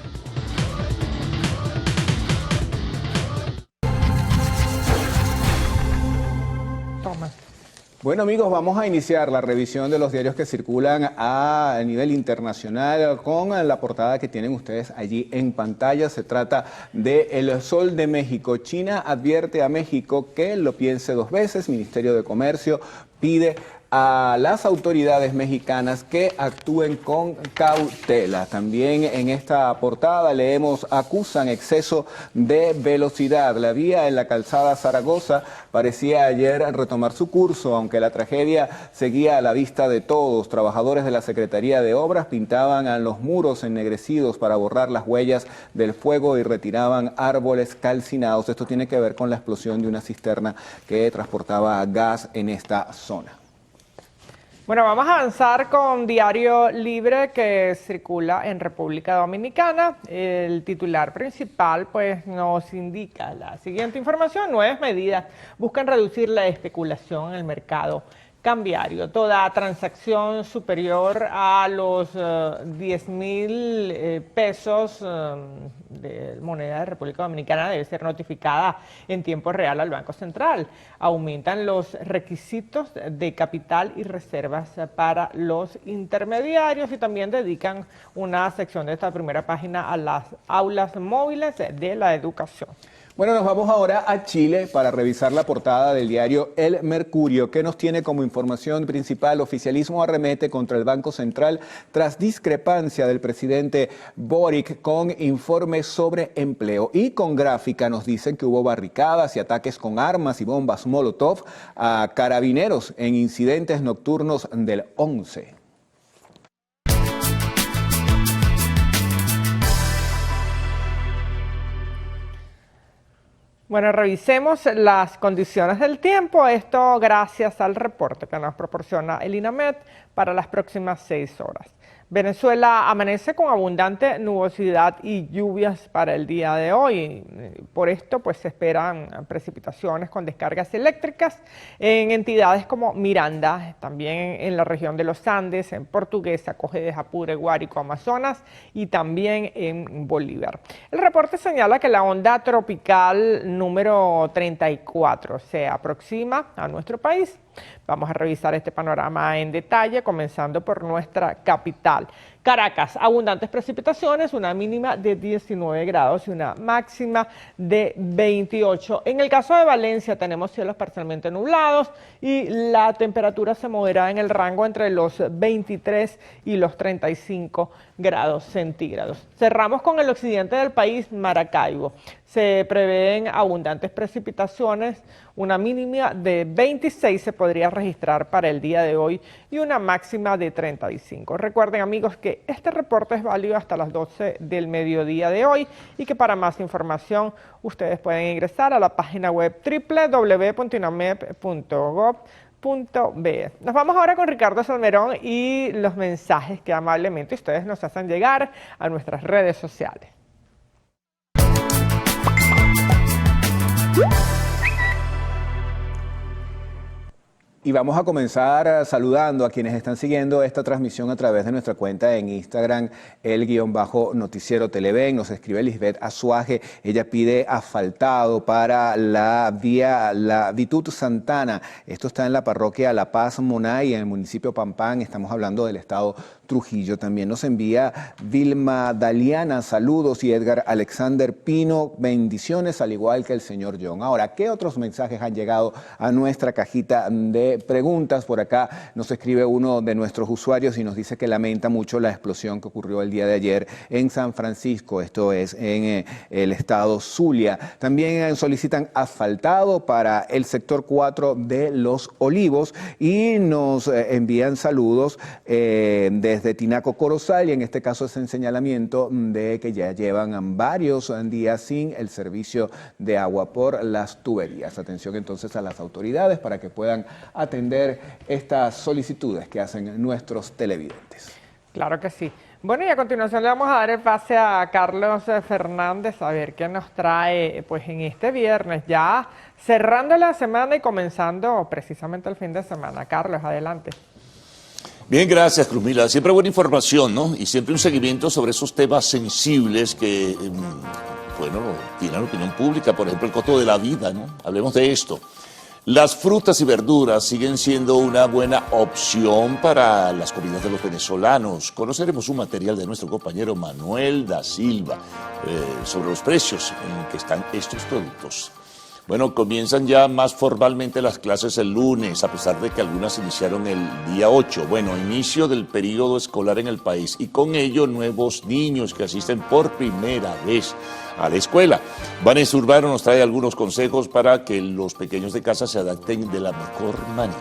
Bueno amigos, vamos a iniciar la revisión de los diarios que circulan a nivel internacional con la portada que tienen ustedes allí en pantalla. Se trata de El Sol de México. China advierte a México que lo piense 2 veces. Ministerio de Comercio pide a las autoridades mexicanas que actúen con cautela. También en esta portada leemos: acusan exceso de velocidad. La vía en la calzada Zaragoza parecía ayer retomar su curso, aunque la tragedia seguía a la vista de todos. Trabajadores de la Secretaría de Obras pintaban a los muros ennegrecidos para borrar las huellas del fuego y retiraban árboles calcinados. Esto tiene que ver con la explosión de una cisterna que transportaba gas en esta zona. Bueno, vamos a avanzar con Diario Libre, que circula en República Dominicana. El titular principal pues nos indica la siguiente información: nuevas medidas buscan reducir la especulación en el mercado cambiario. Toda transacción superior a los 10,000 pesos de moneda de República Dominicana debe ser notificada en tiempo real al Banco Central. Aumentan los requisitos de capital y reservas para los intermediarios, y también dedican una sección de esta primera página a las aulas móviles de la educación. Bueno, nos vamos ahora a Chile para revisar la portada del diario El Mercurio, que nos tiene como información principal: oficialismo arremete contra el Banco Central tras discrepancia del presidente Boric con informes sobre empleo. Y con gráfica nos dicen que hubo barricadas y ataques con armas y bombas Molotov a carabineros en incidentes nocturnos del 11. Bueno, revisemos las condiciones del tiempo, esto gracias al reporte que nos proporciona el INAMED para las próximas 6 horas. Venezuela amanece con abundante nubosidad y lluvias para el día de hoy. Por esto pues se esperan precipitaciones con descargas eléctricas en entidades como Miranda, también en la región de los Andes, en Portuguesa, Cojedes, Apure, Guárico, Amazonas y también en Bolívar. El reporte señala que la onda tropical número 34 se aproxima a nuestro país. Vamos a revisar este panorama en detalle, comenzando por nuestra capital. Caracas, abundantes precipitaciones, una mínima de 19 grados y una máxima de 28. En el caso de Valencia tenemos cielos parcialmente nublados y la temperatura se moverá en el rango entre los 23 y los 35 grados centígrados. Cerramos con el occidente del país, Maracaibo. Se prevén abundantes precipitaciones, una mínima de 26 se podría registrar para el día de hoy y una máxima de 35. Recuerden, amigos, que este reporte es válido hasta las 12 del mediodía de hoy y que para más información ustedes pueden ingresar a la página web www.inamep.gov.be. Nos vamos ahora con Ricardo Salmerón y los mensajes que amablemente ustedes nos hacen llegar a nuestras redes sociales. Y vamos a comenzar saludando a quienes están siguiendo esta transmisión a través de nuestra cuenta en Instagram, el_noticiero Televen. Nos escribe Lisbeth Azuaje, ella pide asfaltado para la vía La Vitud Santana. Esto está en la parroquia La Paz Monay, en el municipio Pampán. Estamos hablando del estado Trujillo. También nos envía Vilma Daliana, saludos, y Edgar Alexander Pino, bendiciones, al igual que el señor John. Ahora, ¿qué otros mensajes han llegado a nuestra cajita de preguntas? Por acá nos escribe uno de nuestros usuarios y nos dice que lamenta mucho la explosión que ocurrió el día de ayer en San Francisco, esto es en el estado Zulia. También solicitan asfaltado para el sector 4 de Los Olivos y nos envían saludos desde Tinaco Corozal, y en este caso es en señalamiento de que ya llevan varios días sin el servicio de agua por las tuberías. Atención entonces a las autoridades para que puedan atender estas solicitudes que hacen nuestros televidentes. Claro que sí. Bueno, y a continuación le vamos a dar el pase a Carlos Fernández a ver qué nos trae pues en este viernes, ya cerrando la semana y comenzando precisamente el fin de semana. Carlos, adelante. Bien, gracias, Cruzmila. Siempre buena información, ¿no? Y siempre un seguimiento sobre esos temas sensibles que, bueno, tienen opinión pública. Por ejemplo, el costo de la vida, ¿no? Hablemos de esto. Las frutas y verduras siguen siendo una buena opción para las comidas de los venezolanos. Conoceremos un material de nuestro compañero Manuel da Silva sobre los precios en que están estos productos. Bueno, comienzan ya más formalmente las clases el lunes, a pesar de que algunas iniciaron el día 8. Bueno, inicio del periodo escolar en el país y con ello nuevos niños que asisten por primera vez a la escuela. Vanessa Urbano nos trae algunos consejos para que los pequeños de casa se adapten de la mejor manera.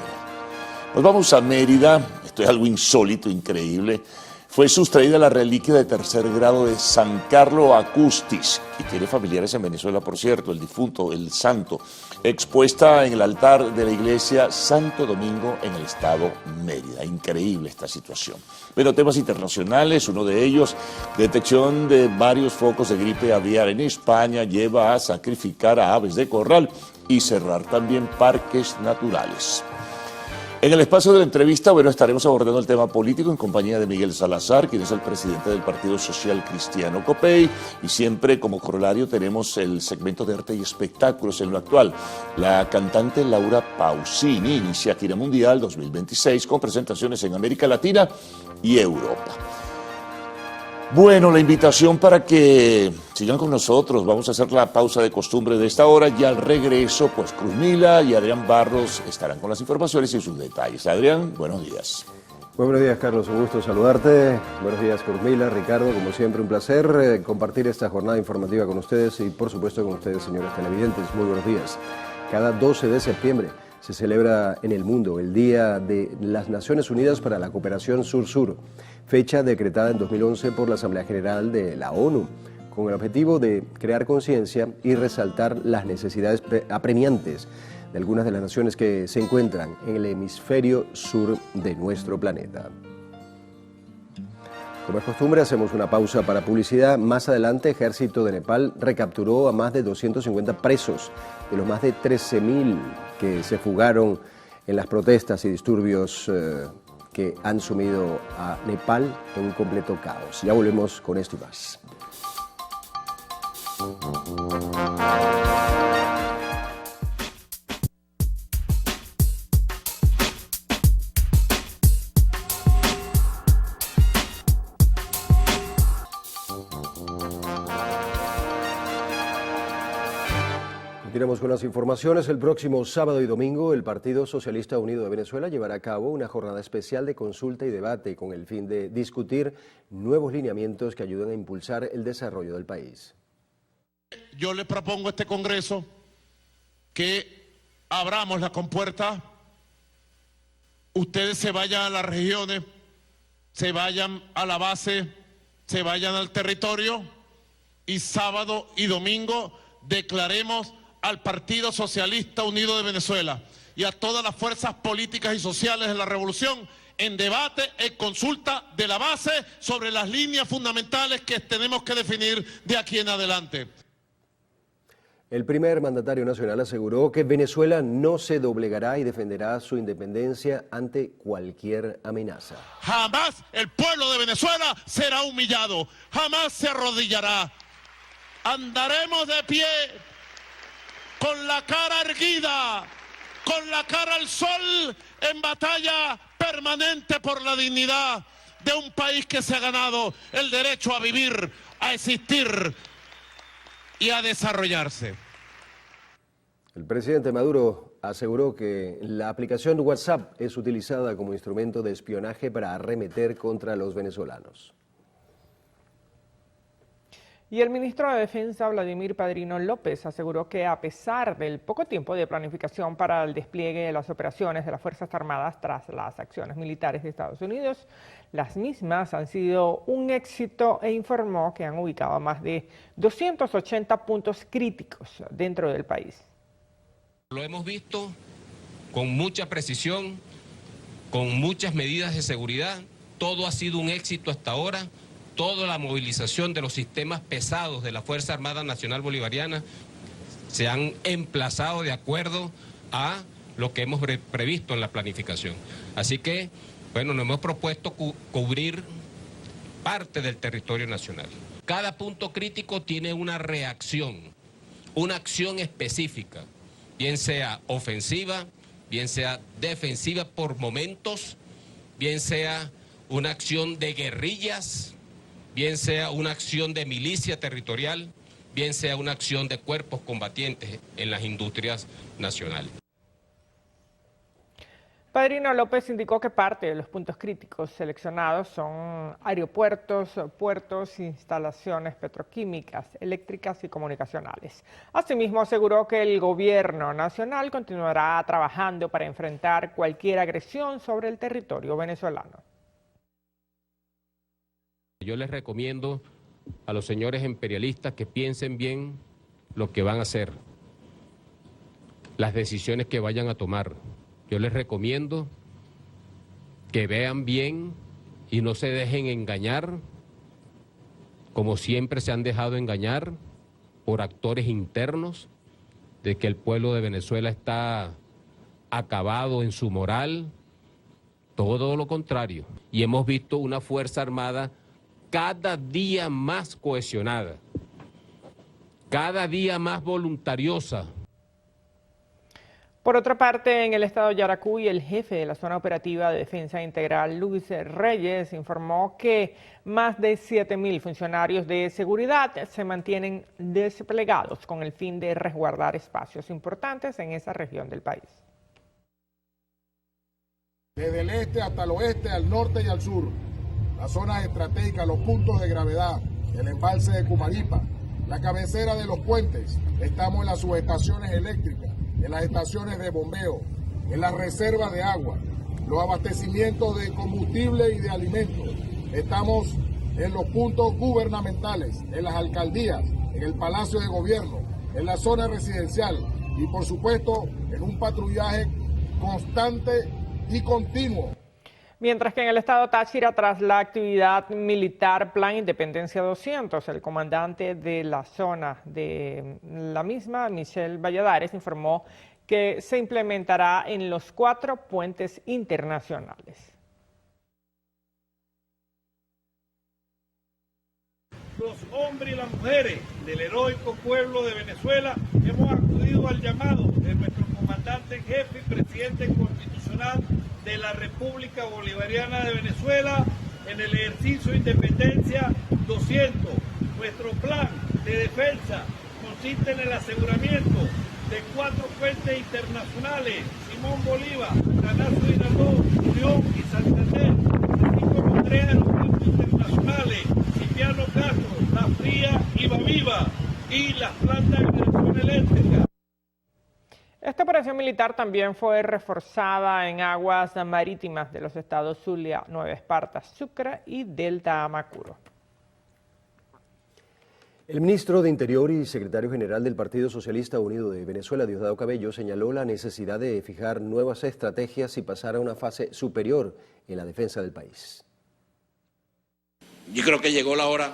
Nos vamos a Mérida, esto es algo insólito, increíble. Fue sustraída la reliquia de tercer grado de San Carlo Acustis, que tiene familiares en Venezuela, por cierto, el difunto, el santo, expuesta en el altar de la iglesia Santo Domingo en el estado Mérida. Increíble esta situación. Pero temas internacionales, uno de ellos, detección de varios focos de gripe aviar en España, lleva a sacrificar a aves de corral y cerrar también parques naturales. En el espacio de la entrevista, bueno, estaremos abordando el tema político en compañía de Miguel Salazar, quien es el presidente del Partido Social Cristiano COPEI, y siempre como corolario tenemos el segmento de arte y espectáculos en lo actual. La cantante Laura Pausini inicia Gira Mundial 2026 con presentaciones en América Latina y Europa. Bueno, la invitación para que sigan con nosotros. Vamos a hacer la pausa de costumbre de esta hora y al regreso, pues Cruz Mila y Adrián Barros estarán con las informaciones y sus detalles. Adrián, buenos días. Muy buenos días, Carlos. Un gusto saludarte. Buenos días, Cruz Mila, Ricardo. Como siempre, un placer compartir esta jornada informativa con ustedes y, por supuesto, con ustedes, señores televidentes. Muy buenos días. Cada 12 de septiembre se celebra en el mundo el Día de las Naciones Unidas para la Cooperación Sur-Sur, fecha decretada en 2011 por la Asamblea General de la ONU, con el objetivo de crear conciencia y resaltar las necesidades apremiantes de algunas de las naciones que se encuentran en el hemisferio sur de nuestro planeta. Como es costumbre, hacemos una pausa para publicidad. Más adelante, Ejército de Nepal recapturó a más de 250 presos de los más de 13.000 que se fugaron en las protestas y disturbios que han sumido a Nepal en un completo caos. Ya volvemos con esto y más. Continuamos con las informaciones. El próximo sábado y domingo, el Partido Socialista Unido de Venezuela llevará a cabo una jornada especial de consulta y debate con el fin de discutir nuevos lineamientos que ayuden a impulsar el desarrollo del país. Yo le propongo a este Congreso que abramos la compuerta, ustedes se vayan a las regiones, se vayan a la base, se vayan al territorio y sábado y domingo declaremos al Partido Socialista Unido de Venezuela y a todas las fuerzas políticas y sociales de la revolución en debate, en consulta de la base sobre las líneas fundamentales que tenemos que definir de aquí en adelante. El primer mandatario nacional aseguró que Venezuela no se doblegará y defenderá su independencia ante cualquier amenaza. Jamás el pueblo de Venezuela será humillado, jamás se arrodillará. Andaremos de pie, con la cara erguida, con la cara al sol, en batalla permanente por la dignidad de un país que se ha ganado el derecho a vivir, a existir y a desarrollarse. El presidente Maduro aseguró que la aplicación WhatsApp es utilizada como instrumento de espionaje para arremeter contra los venezolanos. Y el ministro de Defensa, Vladimir Padrino López, aseguró que a pesar del poco tiempo de planificación para el despliegue de las operaciones de las Fuerzas Armadas tras las acciones militares de Estados Unidos, las mismas han sido un éxito e informó que han ubicado a más de 280 puntos críticos dentro del país. Lo hemos visto con mucha precisión, con muchas medidas de seguridad, todo ha sido un éxito hasta ahora. Toda la movilización de los sistemas pesados de la Fuerza Armada Nacional Bolivariana se han emplazado de acuerdo a lo que hemos previsto en la planificación. Así que, bueno, nos hemos propuesto cubrir parte del territorio nacional. Cada punto crítico tiene una reacción, una acción específica, bien sea ofensiva, bien sea defensiva por momentos, bien sea una acción de guerrillas, bien sea una acción de milicia territorial, bien sea una acción de cuerpos combatientes en las industrias nacionales. Padrino López indicó que parte de los puntos críticos seleccionados son aeropuertos, puertos, instalaciones petroquímicas, eléctricas y comunicacionales. Asimismo, aseguró que el gobierno nacional continuará trabajando para enfrentar cualquier agresión sobre el territorio venezolano. Yo les recomiendo a los señores imperialistas que piensen bien lo que van a hacer, las decisiones que vayan a tomar. Yo les recomiendo que vean bien y no se dejen engañar, como siempre se han dejado engañar por actores internos, de que el pueblo de Venezuela está acabado en su moral, todo lo contrario. Y hemos visto una Fuerza Armada cada día más cohesionada, cada día más voluntariosa. Por otra parte, en el estado de Yaracuy, el jefe de la Zona Operativa de Defensa Integral, Luis Reyes, informó que más de 7.000 funcionarios de seguridad se mantienen desplegados con el fin de resguardar espacios importantes en esa región del país. Desde el este hasta el oeste, al norte y al sur, las zonas estratégicas, los puntos de gravedad, el embalse de Cumaripa, la cabecera de los puentes, estamos en las subestaciones eléctricas, en las estaciones de bombeo, en las reservas de agua, los abastecimientos de combustible y de alimentos. Estamos en los puntos gubernamentales, en las alcaldías, en el Palacio de Gobierno, en la zona residencial y por supuesto en un patrullaje constante y continuo. Mientras que en el estado Táchira, tras la actividad militar Plan Independencia 200, el comandante de la zona de la misma, Michel Valladares, informó que se implementará en los 4 puentes internacionales. Los hombres y las mujeres del heroico pueblo de Venezuela hemos acudido al llamado de nuestro comandante en jefe y presidente constitucional de la República Bolivariana de Venezuela en el ejercicio de Independencia 200. Nuestro plan de defensa consiste en el aseguramiento de 4 puentes internacionales: Simón Bolívar, Canazo de Girardot, Unión y Santander, así como 3 aeropuertos internacionales: Cipriano Castro, La Fría y Baviva, y las plantas de generación eléctrica. Esta operación militar también fue reforzada en aguas marítimas de los estados Zulia, Nueva Esparta, Sucre y Delta Amacuro. El ministro de Interior y secretario general del Partido Socialista Unido de Venezuela, Diosdado Cabello, señaló la necesidad de fijar nuevas estrategias y pasar a una fase superior en la defensa del país. Yo creo que llegó la hora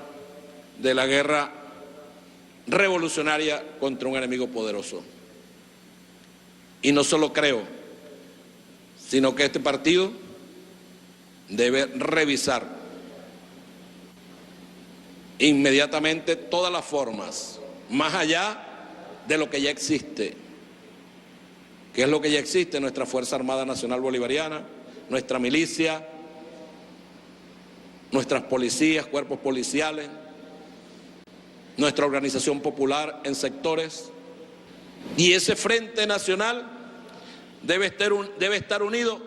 de la guerra revolucionaria contra un enemigo poderoso. Y no solo creo, sino que este partido debe revisar inmediatamente todas las formas, más allá de lo que ya existe. ¿Qué es lo que ya existe? Nuestra Fuerza Armada Nacional Bolivariana, nuestra milicia, nuestras policías, cuerpos policiales, nuestra organización popular en sectores. Y ese Frente Nacional debe estar unido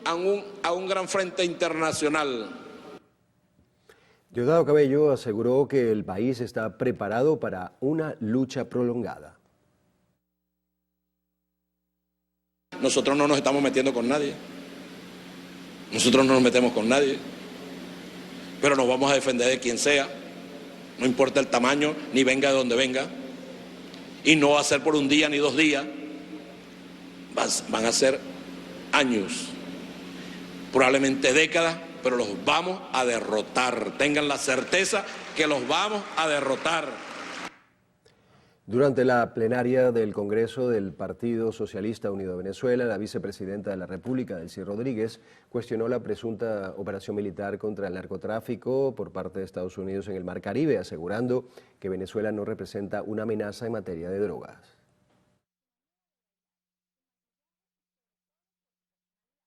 a un gran frente internacional. Diosdado Cabello aseguró que el país está preparado para una lucha prolongada. Nosotros no nos estamos metiendo con nadie. Nosotros no nos metemos con nadie. Pero nos vamos a defender de quien sea. No importa el tamaño, ni venga de donde venga. Y no va a ser por un día ni 2 días. Van a ser años. Probablemente décadas, pero los vamos a derrotar. Tengan la certeza que los vamos a derrotar. Durante la plenaria del Congreso del Partido Socialista Unido de Venezuela, la vicepresidenta de la República, Delcy Rodríguez, cuestionó la presunta operación militar contra el narcotráfico por parte de Estados Unidos en el Mar Caribe, asegurando que Venezuela no representa una amenaza en materia de drogas.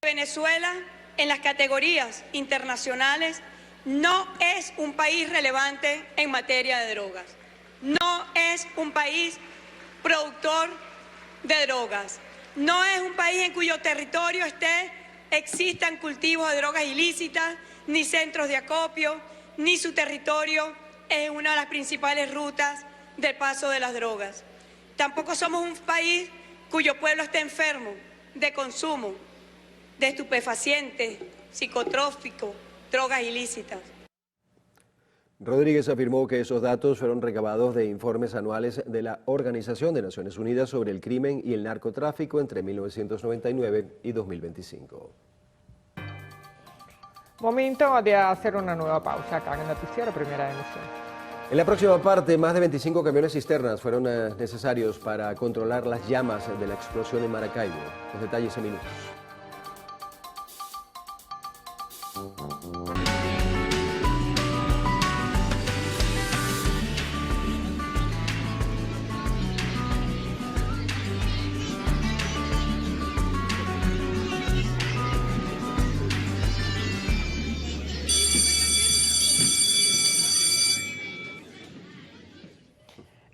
Venezuela, en las categorías internacionales, no es un país relevante en materia de drogas. no es un país productor de drogas. No es un país en cuyo territorio existan cultivos de drogas ilícitas, ni centros de acopio, ni su territorio es una de las principales rutas del paso de las drogas. Tampoco somos un país cuyo pueblo esté enfermo de consumo de estupefacientes, psicotrópicos, drogas ilícitas. Rodríguez afirmó que esos datos fueron recabados de informes anuales de la Organización de Naciones Unidas sobre el crimen y el narcotráfico entre 1999 y 2025. Momento de hacer una nueva pausa acá en el noticiero Primera Emisión. En la próxima parte, más de 25 camiones cisternas fueron necesarios para controlar las llamas de la explosión en Maracaibo. Los detalles en minutos.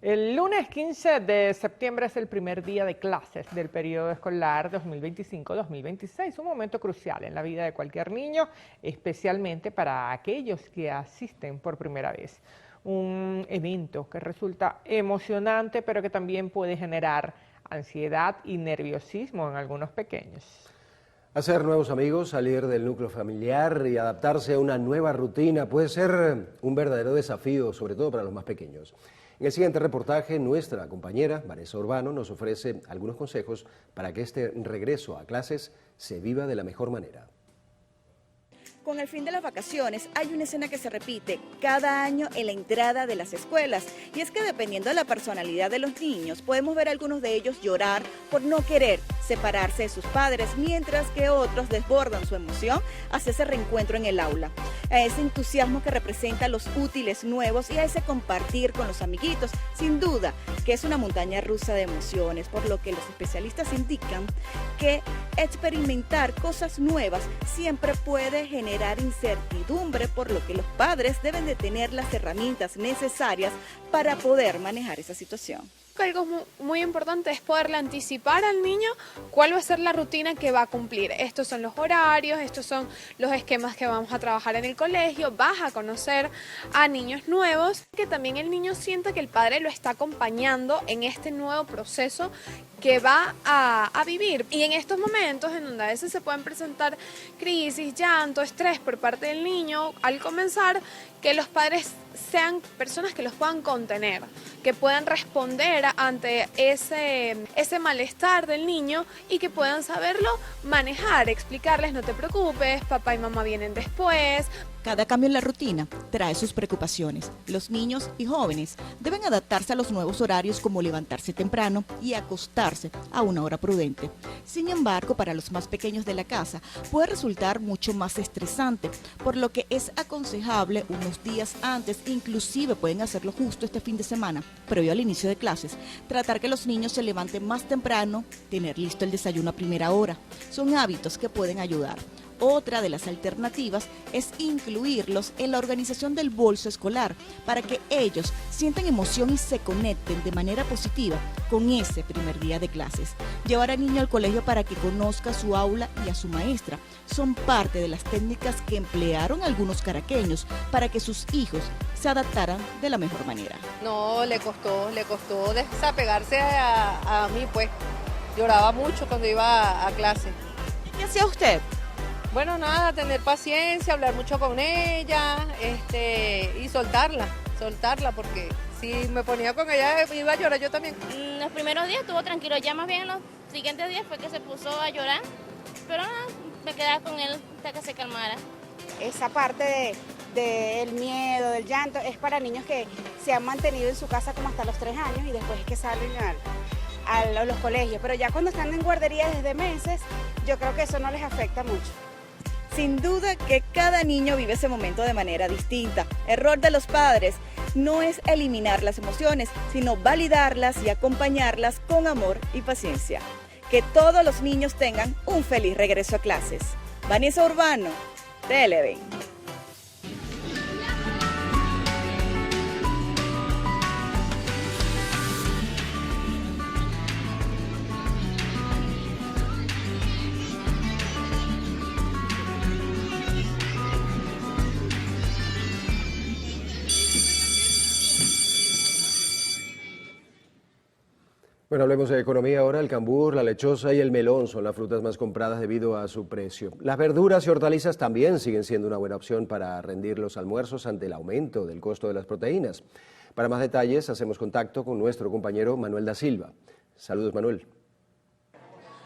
El lunes 15 de septiembre es el primer día de clases del periodo escolar 2025-2026, un momento crucial en la vida de cualquier niño, especialmente para aquellos que asisten por primera vez. Un evento que resulta emocionante, pero que también puede generar ansiedad y nerviosismo en algunos pequeños. Hacer nuevos amigos, salir del núcleo familiar y adaptarse a una nueva rutina puede ser un verdadero desafío, sobre todo para los más pequeños. En el siguiente reportaje, nuestra compañera Vanessa Urbano nos ofrece algunos consejos para que este regreso a clases se viva de la mejor manera. Con el fin de las vacaciones hay una escena que se repite cada año en la entrada de las escuelas, y es que dependiendo de la personalidad de los niños podemos ver a algunos de ellos llorar por no querer separarse de sus padres, mientras que otros desbordan su emoción hacia ese reencuentro en el aula, a ese entusiasmo que representa los útiles nuevos y a ese compartir con los amiguitos. Sin duda que es una montaña rusa de emociones, por lo que los especialistas indican que experimentar cosas nuevas siempre puede generar incertidumbre, por lo que los padres deben de tener las herramientas necesarias para poder manejar esa situación. Algo muy importante es poderle anticipar al niño cuál va a ser la rutina que va a cumplir. Estos son los horarios, estos son los esquemas que vamos a trabajar en el colegio. Vas a conocer a niños nuevos, que también el niño sienta que el padre lo está acompañando en este nuevo proceso que va a vivir. Y en estos momentos en donde a veces se pueden presentar crisis, llanto, estrés por parte del niño, al comenzar, que los padres sean personas que los puedan contener, que puedan responder ante ese malestar del niño y que puedan saberlo manejar, explicarles: no te preocupes, papá y mamá vienen después. Cada cambio en la rutina trae sus preocupaciones. Los niños y jóvenes deben adaptarse a los nuevos horarios, como levantarse temprano y acostarse a una hora prudente. Sin embargo, para los más pequeños de la casa puede resultar mucho más estresante, por lo que es aconsejable unos días antes, inclusive pueden hacerlo justo este fin de semana, previo al inicio de clases, tratar que los niños se levanten más temprano, tener listo el desayuno a primera hora. Son hábitos que pueden ayudar. Otra de las alternativas es incluirlos en la organización del bolso escolar, para que ellos sientan emoción y se conecten de manera positiva con ese primer día de clases. Llevar al niño al colegio para que conozca su aula y a su maestra son parte de las técnicas que emplearon algunos caraqueños para que sus hijos se adaptaran de la mejor manera. No, le costó desapegarse a mí, pues. Lloraba mucho cuando iba a clase. ¿Qué hacía usted? Bueno, nada, tener paciencia, hablar mucho con ella, y soltarla, porque si me ponía con ella iba a llorar yo también. Los primeros días estuvo tranquilo, ya más bien en los siguientes días fue que se puso a llorar, pero nada, me quedaba con él hasta que se calmara. Esa parte del miedo, del llanto, es para niños que se han mantenido en su casa como hasta los 3 años y después es que salen a los colegios, pero ya cuando están en guardería desde meses, yo creo que eso no les afecta mucho. Sin duda que cada niño vive ese momento de manera distinta. Error de los padres no es eliminar las emociones, sino validarlas y acompañarlas con amor y paciencia. Que todos los niños tengan un feliz regreso a clases. Vanessa Urbano, Televen. Bueno, hablemos de economía ahora. El cambur, la lechosa y el melón son las frutas más compradas debido a su precio. Las verduras y hortalizas también siguen siendo una buena opción para rendir los almuerzos ante el aumento del costo de las proteínas. Para más detalles, hacemos contacto con nuestro compañero Manuel da Silva. Saludos, Manuel.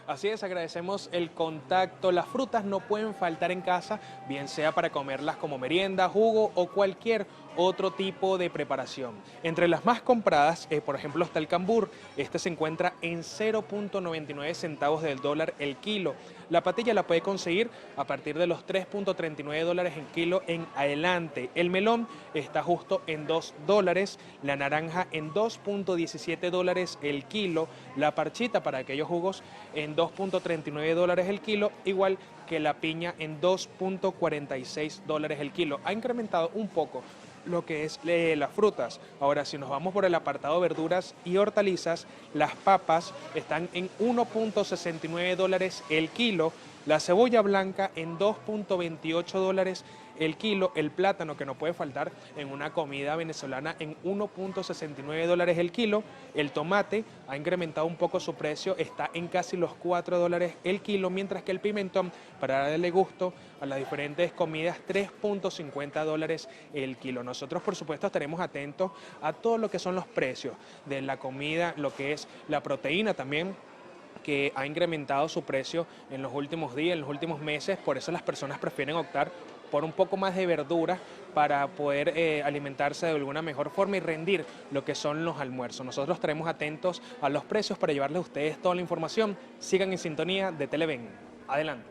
Así es, agradecemos el contacto. Las frutas no pueden faltar en casa, bien sea para comerlas como merienda, jugo o cualquier otro tipo de preparación. Entre las más compradas, por ejemplo, está el cambur. Este se encuentra en 0.99 centavos del dólar el kilo. La patilla la puede conseguir a partir de los 3.39 dólares en kilo en adelante. El melón está justo en $2, la naranja en 2.17 dólares el kilo, la parchita para aquellos jugos en 2.39 dólares el kilo, igual que la piña en 2.46 dólares el kilo. Ha incrementado un poco lo que es las frutas. Ahora, si nos vamos por el apartado verduras y hortalizas, las papas están en 1.69 dólares el kilo, la cebolla blanca en 2.28 dólares el kilo, el plátano, que no puede faltar en una comida venezolana, en 1.69 dólares el kilo, el tomate ha incrementado un poco su precio, está en casi los 4 dólares el kilo, mientras que el pimentón, para darle gusto a las diferentes comidas, 3.50 dólares el kilo. Nosotros, por supuesto, estaremos atentos a todo lo que son los precios de la comida, lo que es la proteína también, que ha incrementado su precio en los últimos días, en los últimos meses. Por eso las personas prefieren optar por un poco más de verduras para poder alimentarse de alguna mejor forma y rendir lo que son los almuerzos. Nosotros estaremos atentos a los precios para llevarles a ustedes toda la información. Sigan en sintonía de Televen. Adelante.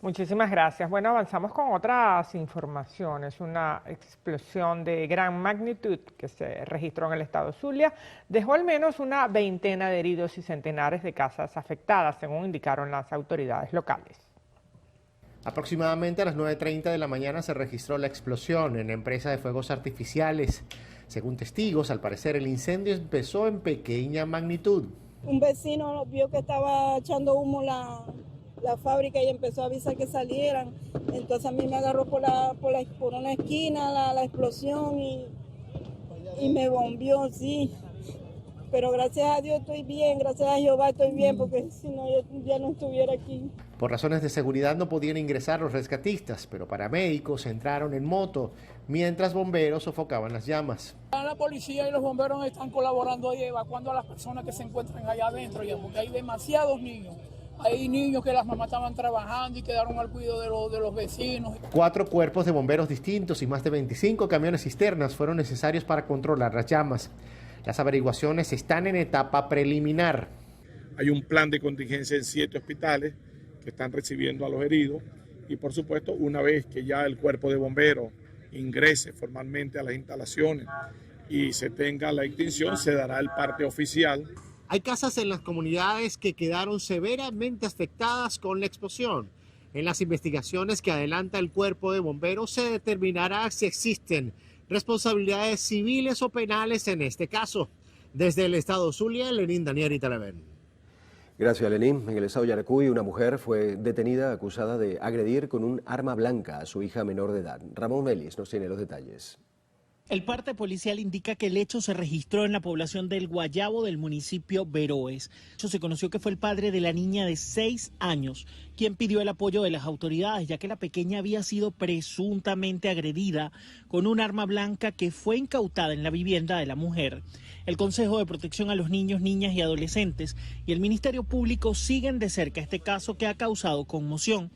Muchísimas gracias. Bueno, avanzamos con otras informaciones. Una explosión de gran magnitud que se registró en el estado Zulia dejó al menos una veintena de heridos y centenares de casas afectadas, según indicaron las autoridades locales. Aproximadamente a las 9:30 de la mañana se registró la explosión en la empresa de fuegos artificiales. Según testigos, al parecer el incendio empezó en pequeña magnitud. Un vecino vio que estaba echando humo la fábrica y empezó a avisar que salieran. Entonces a mí me agarró por una esquina la explosión y me bombió, sí. Pero gracias a Dios estoy bien, gracias a Jehová estoy bien, porque si no yo ya no estuviera aquí. Por razones de seguridad no podían ingresar los rescatistas, pero paramédicos entraron en moto, mientras bomberos sofocaban las llamas. La policía y los bomberos están colaborando y evacuando a las personas que se encuentran allá adentro, ya, porque hay demasiados niños. Hay niños que las mamás estaban trabajando y quedaron al cuidado de los vecinos. 4 cuerpos de bomberos distintos y más de 25 camiones cisternas fueron necesarios para controlar las llamas. Las averiguaciones están en etapa preliminar. Hay un plan de contingencia en 7 hospitales que están recibiendo a los heridos y, por supuesto, una vez que ya el cuerpo de bomberos ingrese formalmente a las instalaciones y se tenga la extinción, se dará el parte oficial. Hay casas en las comunidades que quedaron severamente afectadas con la explosión. En las investigaciones que adelanta el cuerpo de bomberos se determinará si existen responsabilidades civiles o penales en este caso. Desde el estado Zulia, Lenín Daniel, Televen. Gracias, Lenín. En el estado Yaracuy, una mujer fue detenida acusada de agredir con un arma blanca a su hija menor de edad. Ramón Vélez nos tiene los detalles. El parte policial indica que el hecho se registró en la población del Guayabo del municipio Beroes. Se conoció que fue el padre de la niña de 6 años quien pidió el apoyo de las autoridades, ya que la pequeña había sido presuntamente agredida con un arma blanca que fue incautada en la vivienda de la mujer. El Consejo de Protección a los Niños, Niñas y Adolescentes y el Ministerio Público siguen de cerca este caso que ha causado conmoción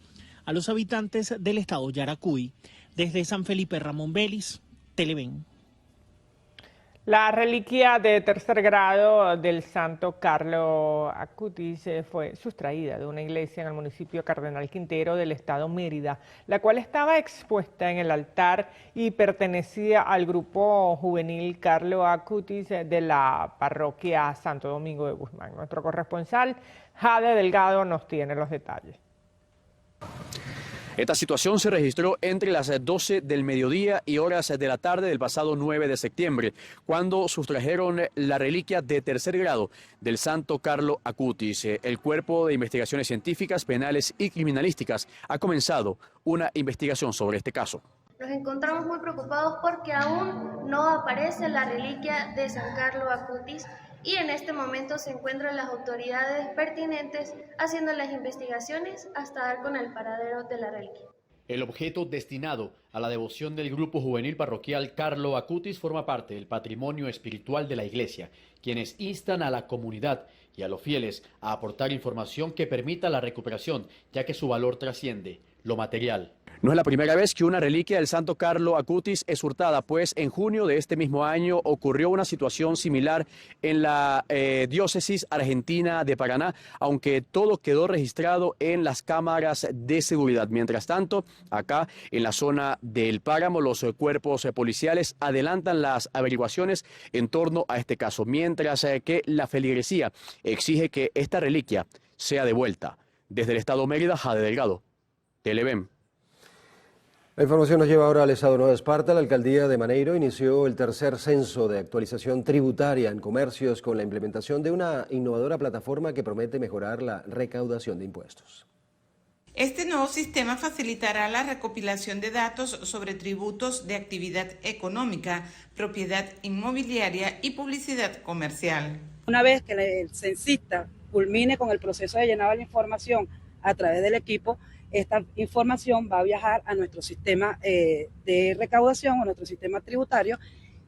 a los habitantes del estado Yaracuy. Desde San Felipe, Ramón Vélez, Televen. La reliquia de tercer grado del santo Carlo Acutis fue sustraída de una iglesia en el municipio Cardenal Quintero del estado Mérida, la cual estaba expuesta en el altar y pertenecía al grupo juvenil Carlo Acutis de la parroquia Santo Domingo de Guzmán. Nuestro corresponsal Jade Delgado nos tiene los detalles. Esta situación se registró entre las 12 del mediodía y horas de la tarde del pasado 9 de septiembre, cuando sustrajeron la reliquia de tercer grado del santo Carlo Acutis. El Cuerpo de Investigaciones Científicas, Penales y Criminalísticas ha comenzado una investigación sobre este caso. Nos encontramos muy preocupados porque aún no aparece la reliquia de San Carlo Acutis y en este momento se encuentran las autoridades pertinentes haciendo las investigaciones hasta dar con el paradero de la reliquia. El objeto destinado a la devoción del grupo juvenil parroquial Carlo Acutis forma parte del patrimonio espiritual de la iglesia, quienes instan a la comunidad y a los fieles a aportar información que permita la recuperación, ya que su valor trasciende lo material. No es la primera vez que una reliquia del santo Carlo Acutis es hurtada, pues en junio de este mismo año ocurrió una situación similar en la diócesis argentina de Paraná, aunque todo quedó registrado en las cámaras de seguridad. Mientras tanto, acá en la zona del Páramo, los cuerpos policiales adelantan las averiguaciones en torno a este caso, mientras que la feligresía exige que esta reliquia sea devuelta. Desde el estado Mérida, Jade Delgado, Televen. La información nos lleva ahora al estado de Nueva Esparta. La alcaldía de Maneiro inició el tercer censo de actualización tributaria en comercios con la implementación de una innovadora plataforma que promete mejorar la recaudación de impuestos. Este nuevo sistema facilitará la recopilación de datos sobre tributos de actividad económica, propiedad inmobiliaria y publicidad comercial. Una vez que el censista culmine con el proceso de llenado de la información a través del equipo, esta información va a viajar a nuestro sistema de recaudación o nuestro sistema tributario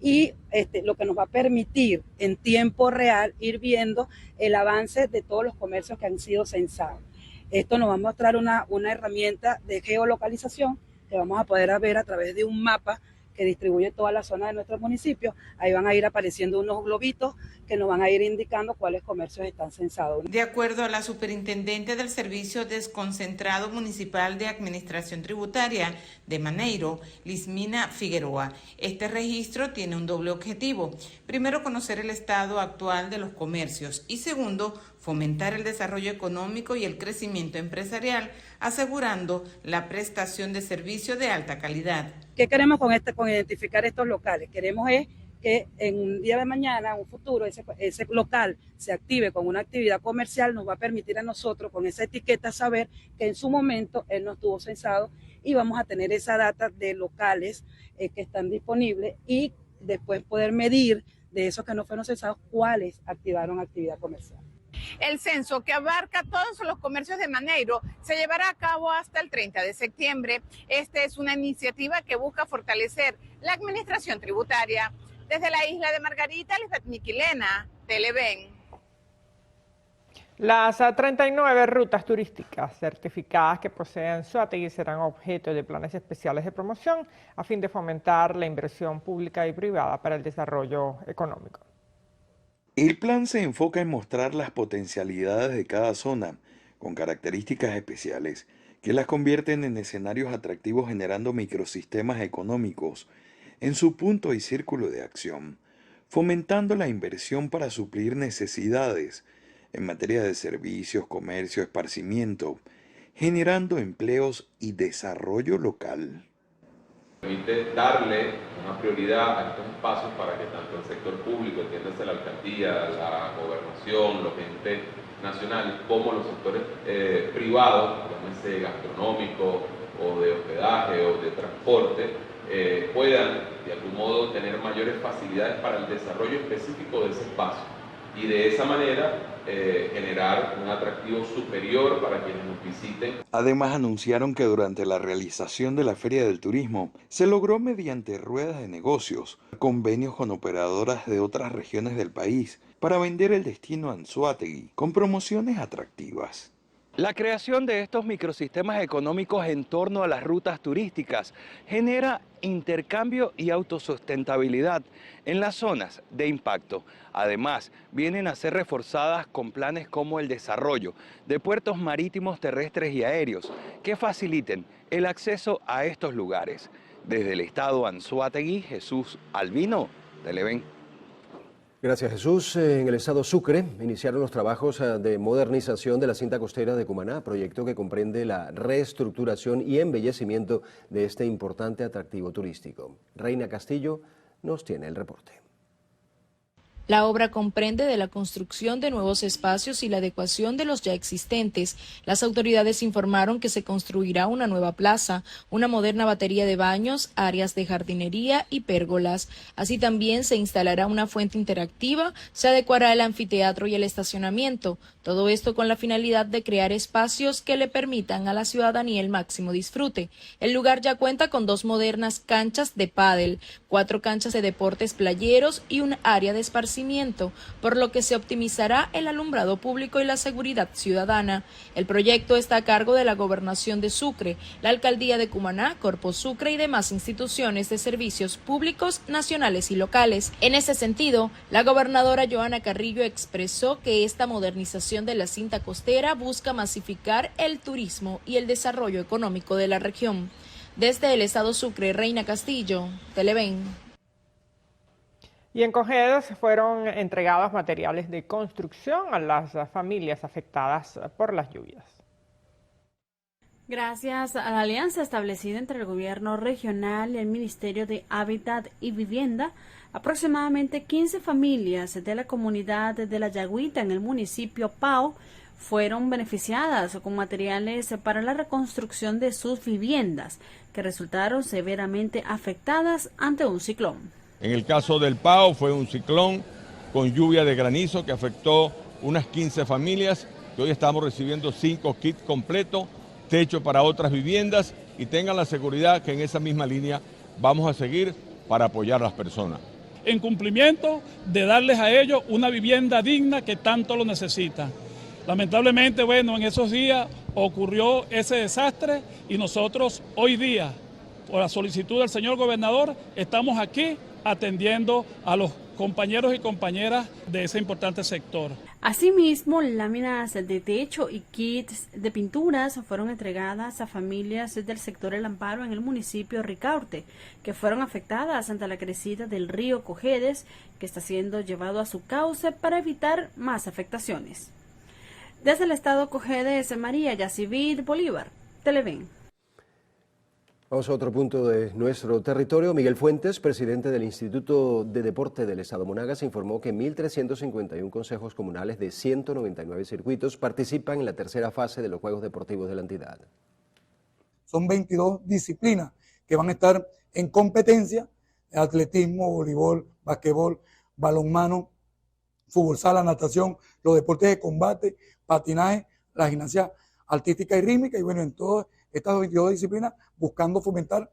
y lo que nos va a permitir en tiempo real ir viendo el avance de todos los comercios que han sido censados. Esto nos va a mostrar una herramienta de geolocalización que vamos a poder ver a través de un mapa que distribuye toda la zona de nuestro municipio. Ahí van a ir apareciendo unos globitos que nos van a ir indicando cuáles comercios están censados. De acuerdo a la superintendente del Servicio Desconcentrado Municipal de Administración Tributaria de Maneiro, Lismina Figueroa, este registro tiene un doble objetivo. Primero, conocer el estado actual de los comercios y segundo, fomentar el desarrollo económico y el crecimiento empresarial, asegurando la prestación de servicio de alta calidad. ¿Qué queremos con identificar estos locales? Queremos es que en un día de mañana, en un futuro, ese local se active con una actividad comercial, nos va a permitir a nosotros con esa etiqueta saber que en su momento él no estuvo censado y vamos a tener esa data de locales que están disponibles y después poder medir de esos que no fueron censados cuáles activaron actividad comercial. El censo, que abarca todos los comercios de Maneiro, se llevará a cabo hasta el 30 de septiembre. Esta es una iniciativa que busca fortalecer la administración tributaria. Desde la isla de Margarita, Lisbeth Miquilena, Televen. Las 39 rutas turísticas certificadas que posee Anzoátegui serán objeto de planes especiales de promoción a fin de fomentar la inversión pública y privada para el desarrollo económico. El plan se enfoca en mostrar las potencialidades de cada zona, con características especiales, que las convierten en escenarios atractivos generando microsistemas económicos en su punto y círculo de acción, fomentando la inversión para suplir necesidades en materia de servicios, comercio, esparcimiento, generando empleos y desarrollo local. Permite darle una prioridad a estos espacios para que tanto el sector público, entiéndase la alcaldía, la gobernación, los entes nacionales, como los sectores privados, llámese gastronómico o de hospedaje o de transporte, puedan de algún modo tener mayores facilidades para el desarrollo específico de ese espacio y de esa manera generar un atractivo superior para quienes nos visiten. Además anunciaron que durante la realización de la Feria del Turismo se logró mediante ruedas de negocios, convenios con operadoras de otras regiones del país para vender el destino Anzoátegui con promociones atractivas. La creación de estos microsistemas económicos en torno a las rutas turísticas genera intercambio y autosustentabilidad en las zonas de impacto. Además, vienen a ser reforzadas con planes como el desarrollo de puertos marítimos, terrestres y aéreos que faciliten el acceso a estos lugares. Desde el estado Anzoátegui, Jesús Albino, Televen. Gracias, Jesús. En el estado Sucre iniciaron los trabajos de modernización de la cinta costera de Cumaná, proyecto que comprende la reestructuración y embellecimiento de este importante atractivo turístico. Reina Castillo nos tiene el reporte. La obra comprende de la construcción de nuevos espacios y la adecuación de los ya existentes. Las autoridades informaron que se construirá una nueva plaza, una moderna batería de baños, áreas de jardinería y pérgolas. Así también se instalará una fuente interactiva, se adecuará el anfiteatro y el estacionamiento. Todo esto con la finalidad de crear espacios que le permitan a la ciudadanía el máximo disfrute. El lugar ya cuenta con 2 modernas canchas de pádel, 4 canchas de deportes playeros y un área de esparcimiento, por lo que se optimizará el alumbrado público y la seguridad ciudadana. El proyecto está a cargo de la Gobernación de Sucre, la Alcaldía de Cumaná, Corpo Sucre y demás instituciones de servicios públicos nacionales y locales. En ese sentido, la gobernadora Johanna Carrillo expresó que esta modernización de la cinta costera busca masificar el turismo y el desarrollo económico de la región. Desde el estado Sucre, Reina Castillo, Televen. Y en Cojedes fueron entregados materiales de construcción a las familias afectadas por las lluvias. Gracias a la alianza establecida entre el gobierno regional y el Ministerio de Hábitat y Vivienda, aproximadamente 15 familias de la comunidad de La Yagüita en el municipio Pao fueron beneficiadas con materiales para la reconstrucción de sus viviendas, que resultaron severamente afectadas ante un ciclón. En el caso del Pao fue un ciclón con lluvia de granizo que afectó unas 15 familias, que hoy estamos recibiendo 5 kits completos, techo para otras viviendas, y tengan la seguridad que en esa misma línea vamos a seguir para apoyar a las personas. En cumplimiento de darles a ellos una vivienda digna que tanto lo necesitan. Lamentablemente, bueno, en esos días ocurrió ese desastre y nosotros hoy día, por la solicitud del señor gobernador, estamos aquí atendiendo a los compañeros y compañeras de ese importante sector. Asimismo, láminas de techo y kits de pinturas fueron entregadas a familias del sector El Amparo en el municipio Ricaurte, que fueron afectadas ante la crecida del río Cojedes, que está siendo llevado a su cauce para evitar más afectaciones. Desde el estado Cojedes, María Yacivid Bolívar, Televen. Vamos a otro punto de nuestro territorio. Miguel Fuentes, presidente del Instituto de Deporte del Estado Monagas, informó que 1.351 consejos comunales de 199 circuitos participan en la tercera fase de los Juegos Deportivos de la entidad. Son 22 disciplinas que van a estar en competencia: atletismo, voleibol, basquetbol, balonmano, fútbol sala, natación, los deportes de combate, patinaje, la gimnasia artística y rítmica, y bueno, en todas estas 22 disciplinas buscando fomentar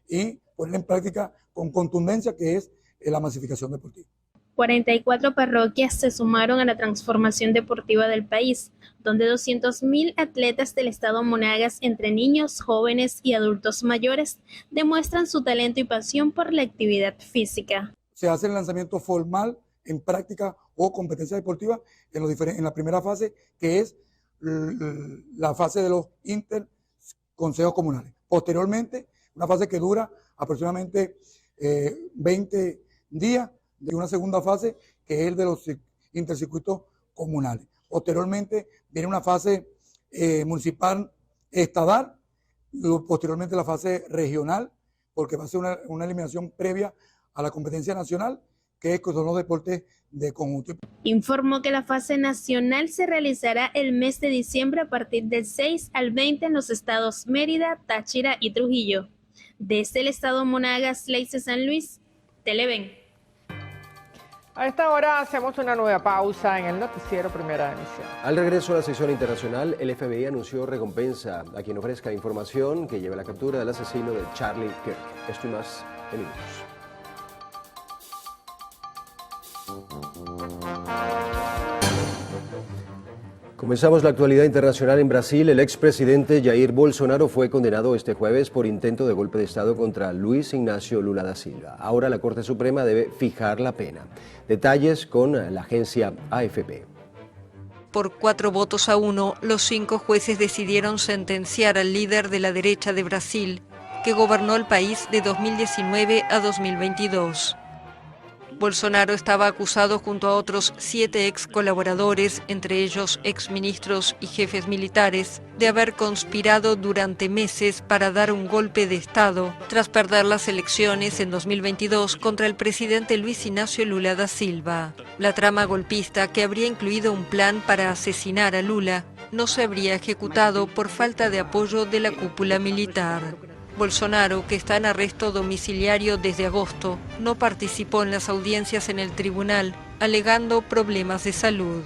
y poner en práctica con contundencia, que es la masificación deportiva. 44 parroquias se sumaron a la transformación deportiva del país, donde 200.000 atletas del estado Monagas, entre niños, jóvenes y adultos mayores, demuestran su talento y pasión por la actividad física. Se hace el lanzamiento formal en práctica o competencia deportiva en la primera fase, que es la fase de los interconsejos comunales. Posteriormente, una fase que dura aproximadamente 20 días, de una segunda fase que es el de los intercircuitos comunales. Posteriormente viene una fase municipal estadal, posteriormente la fase regional, porque va a ser una eliminación previa a la competencia nacional, que son los deportes de conjunto. Informó que la fase nacional se realizará el mes de diciembre a partir del 6 al 20 en los estados Mérida, Táchira y Trujillo. Desde el estado Monagas, Leice San Luis, Televen. A esta hora hacemos una nueva pausa en el noticiero Primera Emisión. Al regreso a la sección internacional, el FBI anunció recompensa a quien ofrezca información que lleve a la captura del asesino de Charlie Kirk. Esto y más en minutos. Comenzamos la actualidad internacional en Brasil. El expresidente Jair Bolsonaro fue condenado este jueves por intento de golpe de Estado contra Luis Ignacio Lula da Silva. Ahora la Corte Suprema debe fijar la pena. Detalles con la agencia AFP. Por 4-1, los 5 jueces decidieron sentenciar al líder de la derecha de Brasil, que gobernó el país de 2019 a 2022. Bolsonaro estaba acusado junto a otros 7 ex colaboradores, entre ellos exministros y jefes militares, de haber conspirado durante meses para dar un golpe de Estado tras perder las elecciones en 2022 contra el presidente Luis Ignacio Lula da Silva. La trama golpista, que habría incluido un plan para asesinar a Lula, no se habría ejecutado por falta de apoyo de la cúpula militar. Bolsonaro, que está en arresto domiciliario desde agosto, no participó en las audiencias en el tribunal, alegando problemas de salud.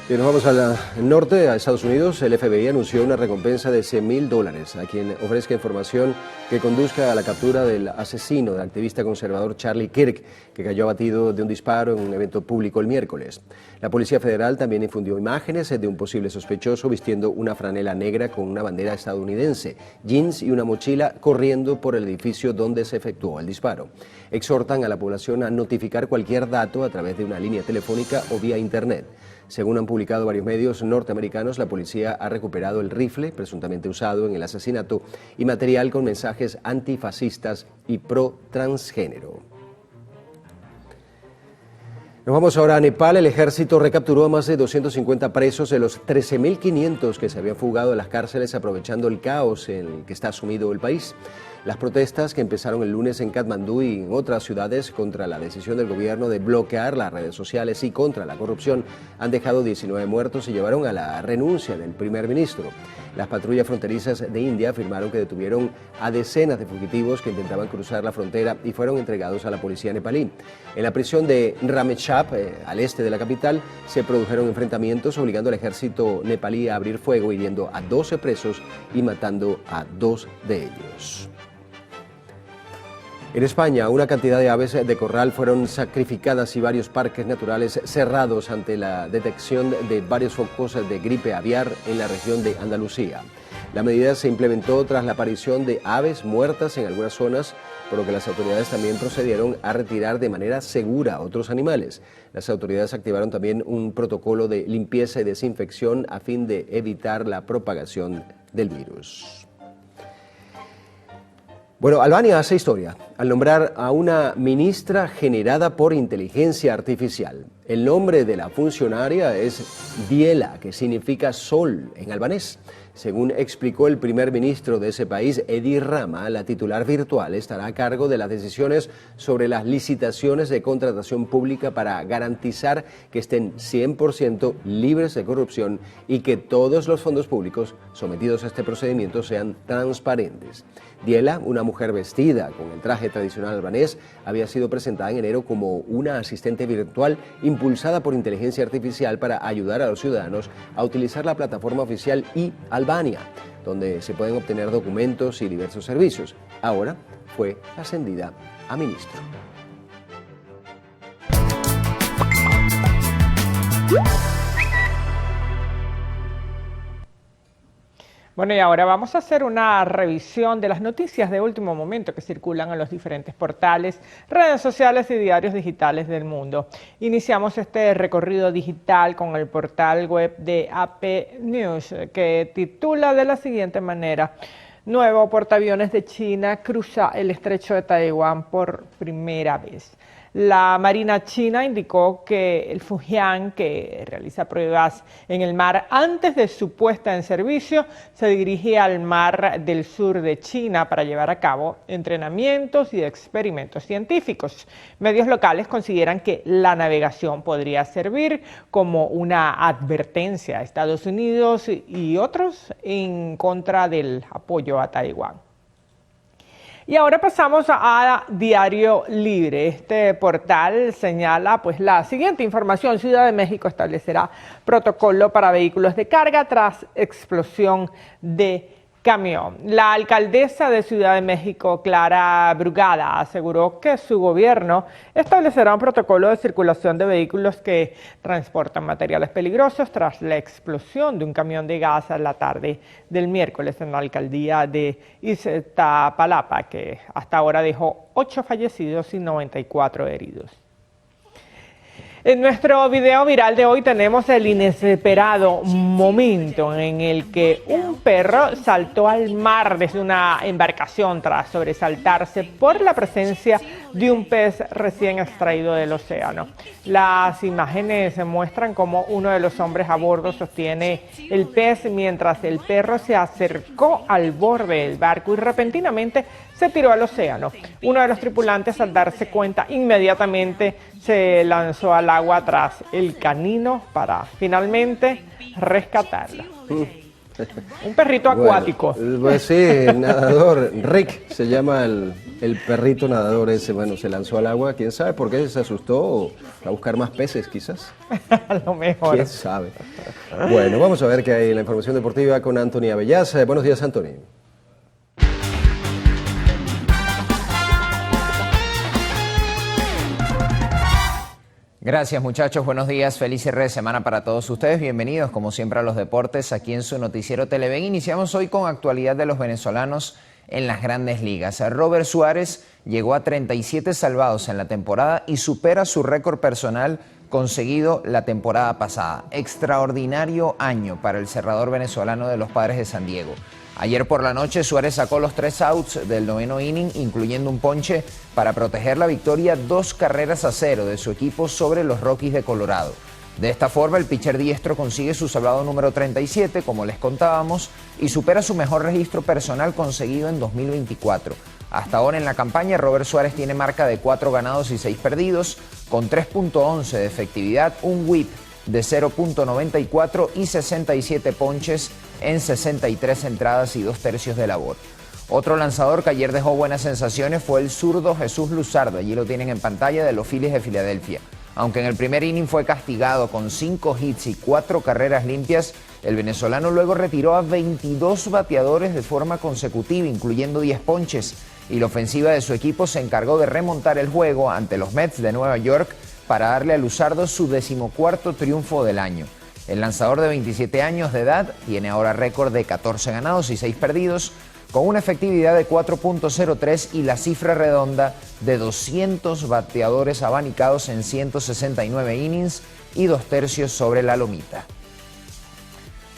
Bien, nos vamos al norte, a Estados Unidos. El FBI anunció una recompensa de $100.000 a quien ofrezca información que conduzca a la captura del asesino del activista conservador Charlie Kirk, que cayó abatido de un disparo en un evento público el miércoles. La Policía Federal también difundió imágenes de un posible sospechoso vistiendo una franela negra con una bandera estadounidense, jeans y una mochila corriendo por el edificio donde se efectuó el disparo. Exhortan a la población a notificar cualquier dato a través de una línea telefónica o vía internet. Según han publicado varios medios norteamericanos, la policía ha recuperado el rifle presuntamente usado en el asesinato y material con mensajes antifascistas y pro-transgénero. Nos vamos ahora a Nepal. El ejército recapturó a más de 250 presos de los 13.500 que se habían fugado de las cárceles aprovechando el caos en el que está sumido el país. Las protestas que empezaron el lunes en Katmandú y en otras ciudades contra la decisión del gobierno de bloquear las redes sociales y contra la corrupción han dejado 19 muertos y llevaron a la renuncia del primer ministro. Las patrullas fronterizas de India afirmaron que detuvieron a decenas de fugitivos que intentaban cruzar la frontera y fueron entregados a la policía nepalí. En la prisión de Ramechhap, al este de la capital, se produjeron enfrentamientos obligando al ejército nepalí a abrir fuego, hiriendo a 12 presos y matando a 2 de ellos. En España, una cantidad de aves de corral fueron sacrificadas y varios parques naturales cerrados ante la detección de varios focos de gripe aviar en la región de Andalucía. La medida se implementó tras la aparición de aves muertas en algunas zonas, por lo que las autoridades también procedieron a retirar de manera segura a otros animales. Las autoridades activaron también un protocolo de limpieza y desinfección a fin de evitar la propagación del virus. Bueno, Albania hace historia al nombrar a una ministra generada por inteligencia artificial. El nombre de la funcionaria es Diela, que significa sol en albanés. Según explicó el primer ministro de ese país, Edi Rama, la titular virtual estará a cargo de las decisiones sobre las licitaciones de contratación pública para garantizar que estén 100% libres de corrupción y que todos los fondos públicos sometidos a este procedimiento sean transparentes. Diela, una mujer vestida con el traje tradicional albanés, había sido presentada en enero como una asistente virtual impulsada por inteligencia artificial para ayudar a los ciudadanos a utilizar la plataforma oficial Albania, donde se pueden obtener documentos y diversos servicios. Ahora fue ascendida a ministro. Bueno, y ahora vamos a hacer una revisión de las noticias de último momento que circulan en los diferentes portales, redes sociales y diarios digitales del mundo. Iniciamos este recorrido digital con el portal web de AP News, que titula de la siguiente manera: nuevo portaaviones de China cruza el estrecho de Taiwán por primera vez. La Marina china indicó que el Fujian, que realiza pruebas en el mar antes de su puesta en servicio, se dirigía al mar del sur de China para llevar a cabo entrenamientos y experimentos científicos. Medios locales consideran que la navegación podría servir como una advertencia a Estados Unidos y otros en contra del apoyo a Taiwán. Y ahora pasamos a Diario Libre. Este portal señala la siguiente información: Ciudad de México establecerá protocolo para vehículos de carga tras explosión de camión. La alcaldesa de Ciudad de México, Clara Brugada, aseguró que su gobierno establecerá un protocolo de circulación de vehículos que transportan materiales peligrosos tras la explosión de un camión de gas a la tarde del miércoles en la alcaldía de Iztapalapa, que hasta ahora dejó 8 fallecidos y 94 heridos. En nuestro video viral de hoy tenemos el inesperado momento en el que un perro saltó al mar desde una embarcación tras sobresaltarse por la presencia de un pez recién extraído del océano. Las imágenes muestran cómo uno de los hombres a bordo sostiene el pez mientras el perro se acercó al borde del barco y repentinamente se tiró al océano. Uno de los tripulantes, al darse cuenta, inmediatamente se lanzó al agua tras el canino para finalmente rescatarlo. Un perrito acuático. Pues sí, nadador. Rick se llama el perrito nadador ese. Bueno, se lanzó al agua. ¿Quién sabe por qué se asustó? A buscar más peces, quizás. A lo mejor. ¿Quién sabe? Bueno, vamos a ver qué hay en la información deportiva con Anthony Abellaz. Buenos días, Anthony. Gracias, muchachos, buenos días, feliz cierre de semana para todos ustedes, bienvenidos como siempre a los deportes aquí en su noticiero Televen. Iniciamos hoy con actualidad de los venezolanos en las grandes ligas. Robert Suárez llegó a 37 salvados en la temporada y supera su récord personal conseguido la temporada pasada. Extraordinario año para el cerrador venezolano de los Padres de San Diego. Ayer por la noche Suárez sacó los 3 outs del 9º inning, incluyendo un ponche para proteger la victoria 2-0 de su equipo sobre los Rockies de Colorado. De esta forma, el pitcher diestro consigue su salvado número 37, como les contábamos, y supera su mejor registro personal conseguido en 2024. Hasta ahora en la campaña, Robert Suárez tiene marca de 4 ganados y 6 perdidos, con 3.11 de efectividad, un whip de 0.94 y 67 ponches en 63 entradas y 2/3 de labor. Otro lanzador que ayer dejó buenas sensaciones fue el zurdo Jesús Luzardo. Allí lo tienen en pantalla, de los Phillies de Filadelfia. Aunque en el primer inning fue castigado con 5 hits y 4 carreras limpias, el venezolano luego retiró a 22 bateadores de forma consecutiva, incluyendo 10 ponches, y la ofensiva de su equipo se encargó de remontar el juego ante los Mets de Nueva York para darle a Luzardo su 14º triunfo del año. El lanzador de 27 años de edad tiene ahora récord de 14 ganados y 6 perdidos, con una efectividad de 4.03 y la cifra redonda de 200 bateadores abanicados en 169 innings y 2/3 sobre la lomita.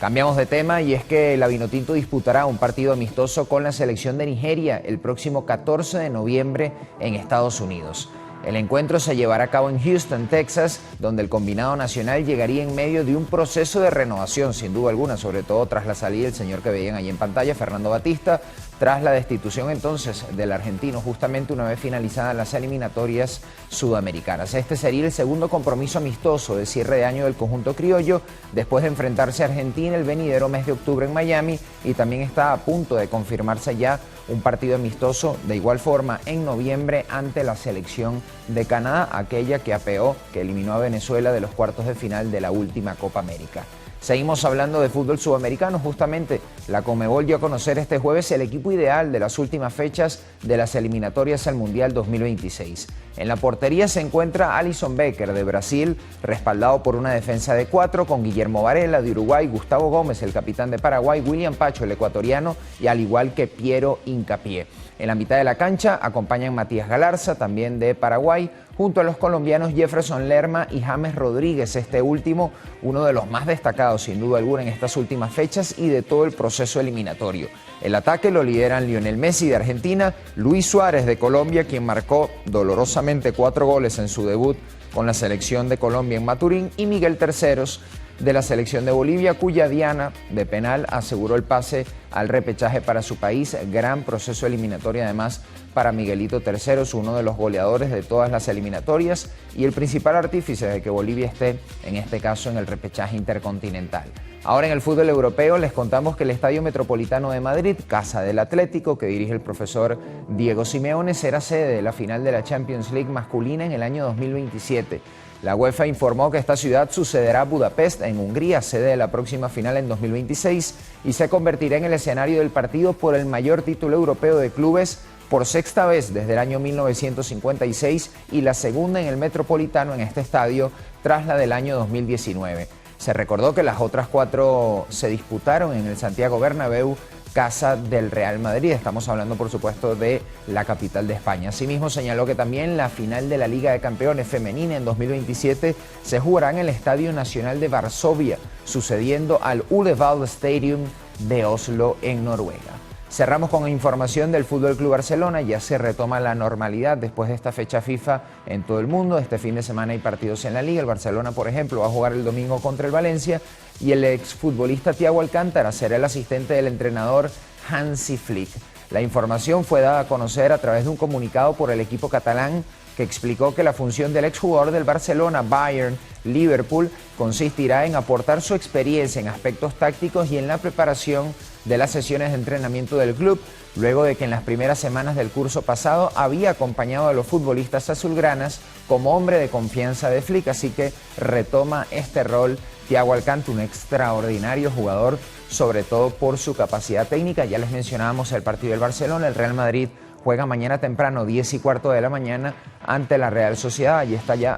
Cambiamos de tema y es que el Vinotinto disputará un partido amistoso con la selección de Nigeria el próximo 14 de noviembre en Estados Unidos. El encuentro se llevará a cabo en Houston, Texas, donde el combinado nacional llegaría en medio de un proceso de renovación, sin duda alguna, sobre todo tras la salida del señor que veían ahí en pantalla, Fernando Batista, tras la destitución entonces del argentino, justamente una vez finalizadas las eliminatorias sudamericanas. Este sería el segundo compromiso amistoso de cierre de año del conjunto criollo, después de enfrentarse a Argentina el venidero mes de octubre en Miami, y también está a punto de confirmarse ya un partido amistoso de igual forma en noviembre ante la selección de Canadá, aquella que apeó, que eliminó a Venezuela de los cuartos de final de la última Copa América. Seguimos hablando de fútbol sudamericano. Justamente la Conmebol dio a conocer este jueves el equipo ideal de las últimas fechas de las eliminatorias al Mundial 2026. En la portería se encuentra Alisson Becker de Brasil, respaldado por una defensa de 4 con Guillermo Varela de Uruguay, Gustavo Gómez, el capitán de Paraguay, William Pacho, el ecuatoriano, y al igual que Piero Hincapié. En la mitad de la cancha acompañan Matías Galarza, también de Paraguay, junto a los colombianos Jefferson Lerma y James Rodríguez, este último uno de los más destacados sin duda alguna en estas últimas fechas y de todo el proceso eliminatorio. El ataque lo lideran Lionel Messi de Argentina, Luis Suárez de Colombia, quien marcó dolorosamente 4 goles en su debut con la selección de Colombia en Maturín, y Miguel Terceros de la selección de Bolivia, cuya diana de penal aseguró el pase al repechaje para su país. Gran proceso eliminatorio además para Miguelito Terceros, uno de los goleadores de todas las eliminatorias y el principal artífice de que Bolivia esté, en este caso, en el repechaje intercontinental. Ahora en el fútbol europeo les contamos que el Estadio Metropolitano de Madrid, casa del Atlético, que dirige el profesor Diego Simeone, será sede de la final de la Champions League masculina en el año 2027. La UEFA informó que esta ciudad sucederá a Budapest, en Hungría, sede de la próxima final en 2026, y se convertirá en el escenario del partido por el mayor título europeo de clubes por sexta vez desde el año 1956 y la segunda en el Metropolitano en este estadio tras la del año 2019. Se recordó que las otras 4 se disputaron en el Santiago Bernabéu casa del Real Madrid. Estamos hablando, por supuesto, de la capital de España. Asimismo, señaló que también la final de la Liga de Campeones femenina en 2027 se jugará en el Estadio Nacional de Varsovia, sucediendo al Ullevål Stadium de Oslo, en Noruega. Cerramos con información del Fútbol Club Barcelona. Ya se retoma la normalidad después de esta fecha FIFA en todo el mundo. Este fin de semana hay partidos en la Liga. El Barcelona, por ejemplo, va a jugar el domingo contra el Valencia y el exfutbolista Thiago Alcántara será el asistente del entrenador Hansi Flick. La información fue dada a conocer a través de un comunicado por el equipo catalán, que explicó que la función del exjugador del Barcelona, Bayern, Liverpool, consistirá en aportar su experiencia en aspectos tácticos y en la preparación de las sesiones de entrenamiento del club, luego de que en las primeras semanas del curso pasado había acompañado a los futbolistas azulgranas como hombre de confianza de Flick, así que retoma este rol Thiago Alcántara, un extraordinario jugador, sobre todo por su capacidad técnica. Ya les mencionábamos el partido del Barcelona. El Real Madrid juega mañana temprano, 10:15 de la mañana, ante la Real Sociedad.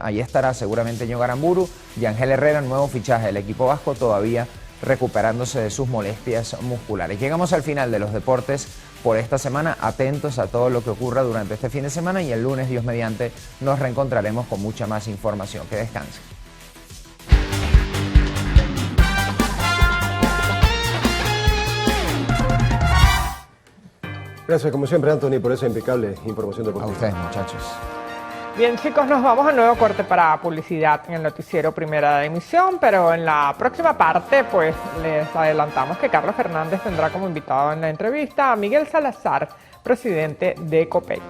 Allí estará seguramente Ño Garamburu y Ángel Herrera, nuevo fichaje del equipo vasco, todavía recuperándose de sus molestias musculares. Llegamos al final de los deportes por esta semana. Atentos a todo lo que ocurra durante este fin de semana, y el lunes, Dios mediante, nos reencontraremos con mucha más información. Que descansen. Gracias, como siempre, Anthony, por esa impecable información deportiva. A ustedes, muchachos. Bien, chicos, nos vamos a nuevo corte para publicidad en el noticiero Primera de Emisión, pero en la próxima parte, pues, les adelantamos que Carlos Fernández tendrá como invitado en la entrevista a Miguel Salazar, presidente de COPEI.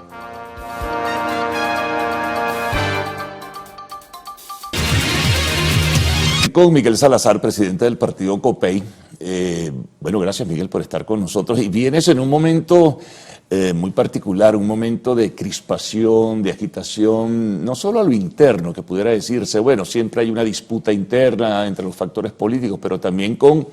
Con Miguel Salazar, presidente del partido COPEI. Bueno, gracias, Miguel, por estar con nosotros. Y vienes en un momento muy particular, un momento de crispación, de agitación, no solo a lo interno, que pudiera decirse, bueno, siempre hay una disputa interna entre los factores políticos, pero también con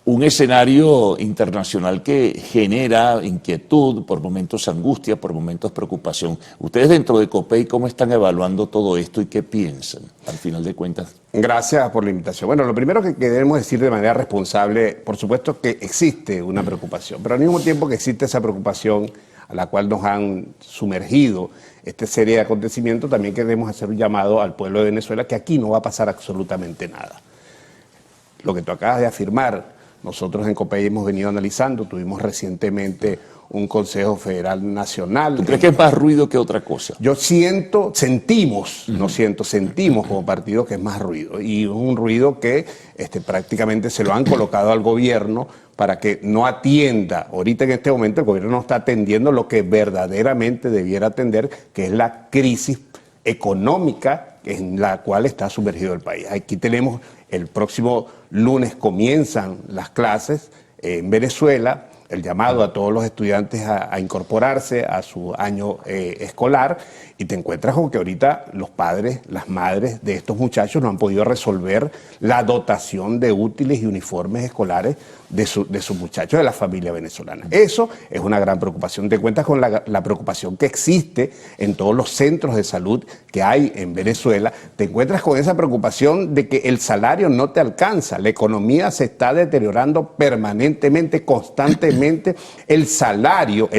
un escenario internacional que genera inquietud, por momentos angustia, por momentos preocupación. Ustedes dentro de COPEI, ¿cómo están evaluando todo esto y qué piensan, al final de cuentas? Gracias por la invitación. Bueno, lo primero que debemos decir de manera responsable, por supuesto que existe una preocupación, pero al mismo tiempo que existe esa preocupación a la cual nos han sumergido esta serie de acontecimientos, también queremos hacer un llamado al pueblo de Venezuela que aquí no va a pasar absolutamente nada. Lo que tú acabas de afirmar, nosotros en COPEI hemos venido analizando, tuvimos recientemente un Consejo Federal Nacional. ¿Tú crees que es más ruido que otra cosa? Sentimos como partido que es más ruido, y un ruido que prácticamente se lo han colocado al gobierno para que no atienda. Ahorita en este momento el gobierno no está atendiendo lo que verdaderamente debiera atender, que es la crisis económica en la cual está sumergido el país. Aquí tenemos, el próximo lunes comienzan las clases en Venezuela, el llamado a todos los estudiantes a incorporarse a su año escolar, y te encuentras con que ahorita los padres, las madres de estos muchachos no han podido resolver la dotación de útiles y uniformes escolares de sus muchachos, de la familia venezolana. Eso es una gran preocupación. Te encuentras con la preocupación que existe en todos los centros de salud que hay en Venezuela. Te encuentras con esa preocupación de que el salario no te alcanza, la economía se está deteriorando permanentemente, constantemente. El salario,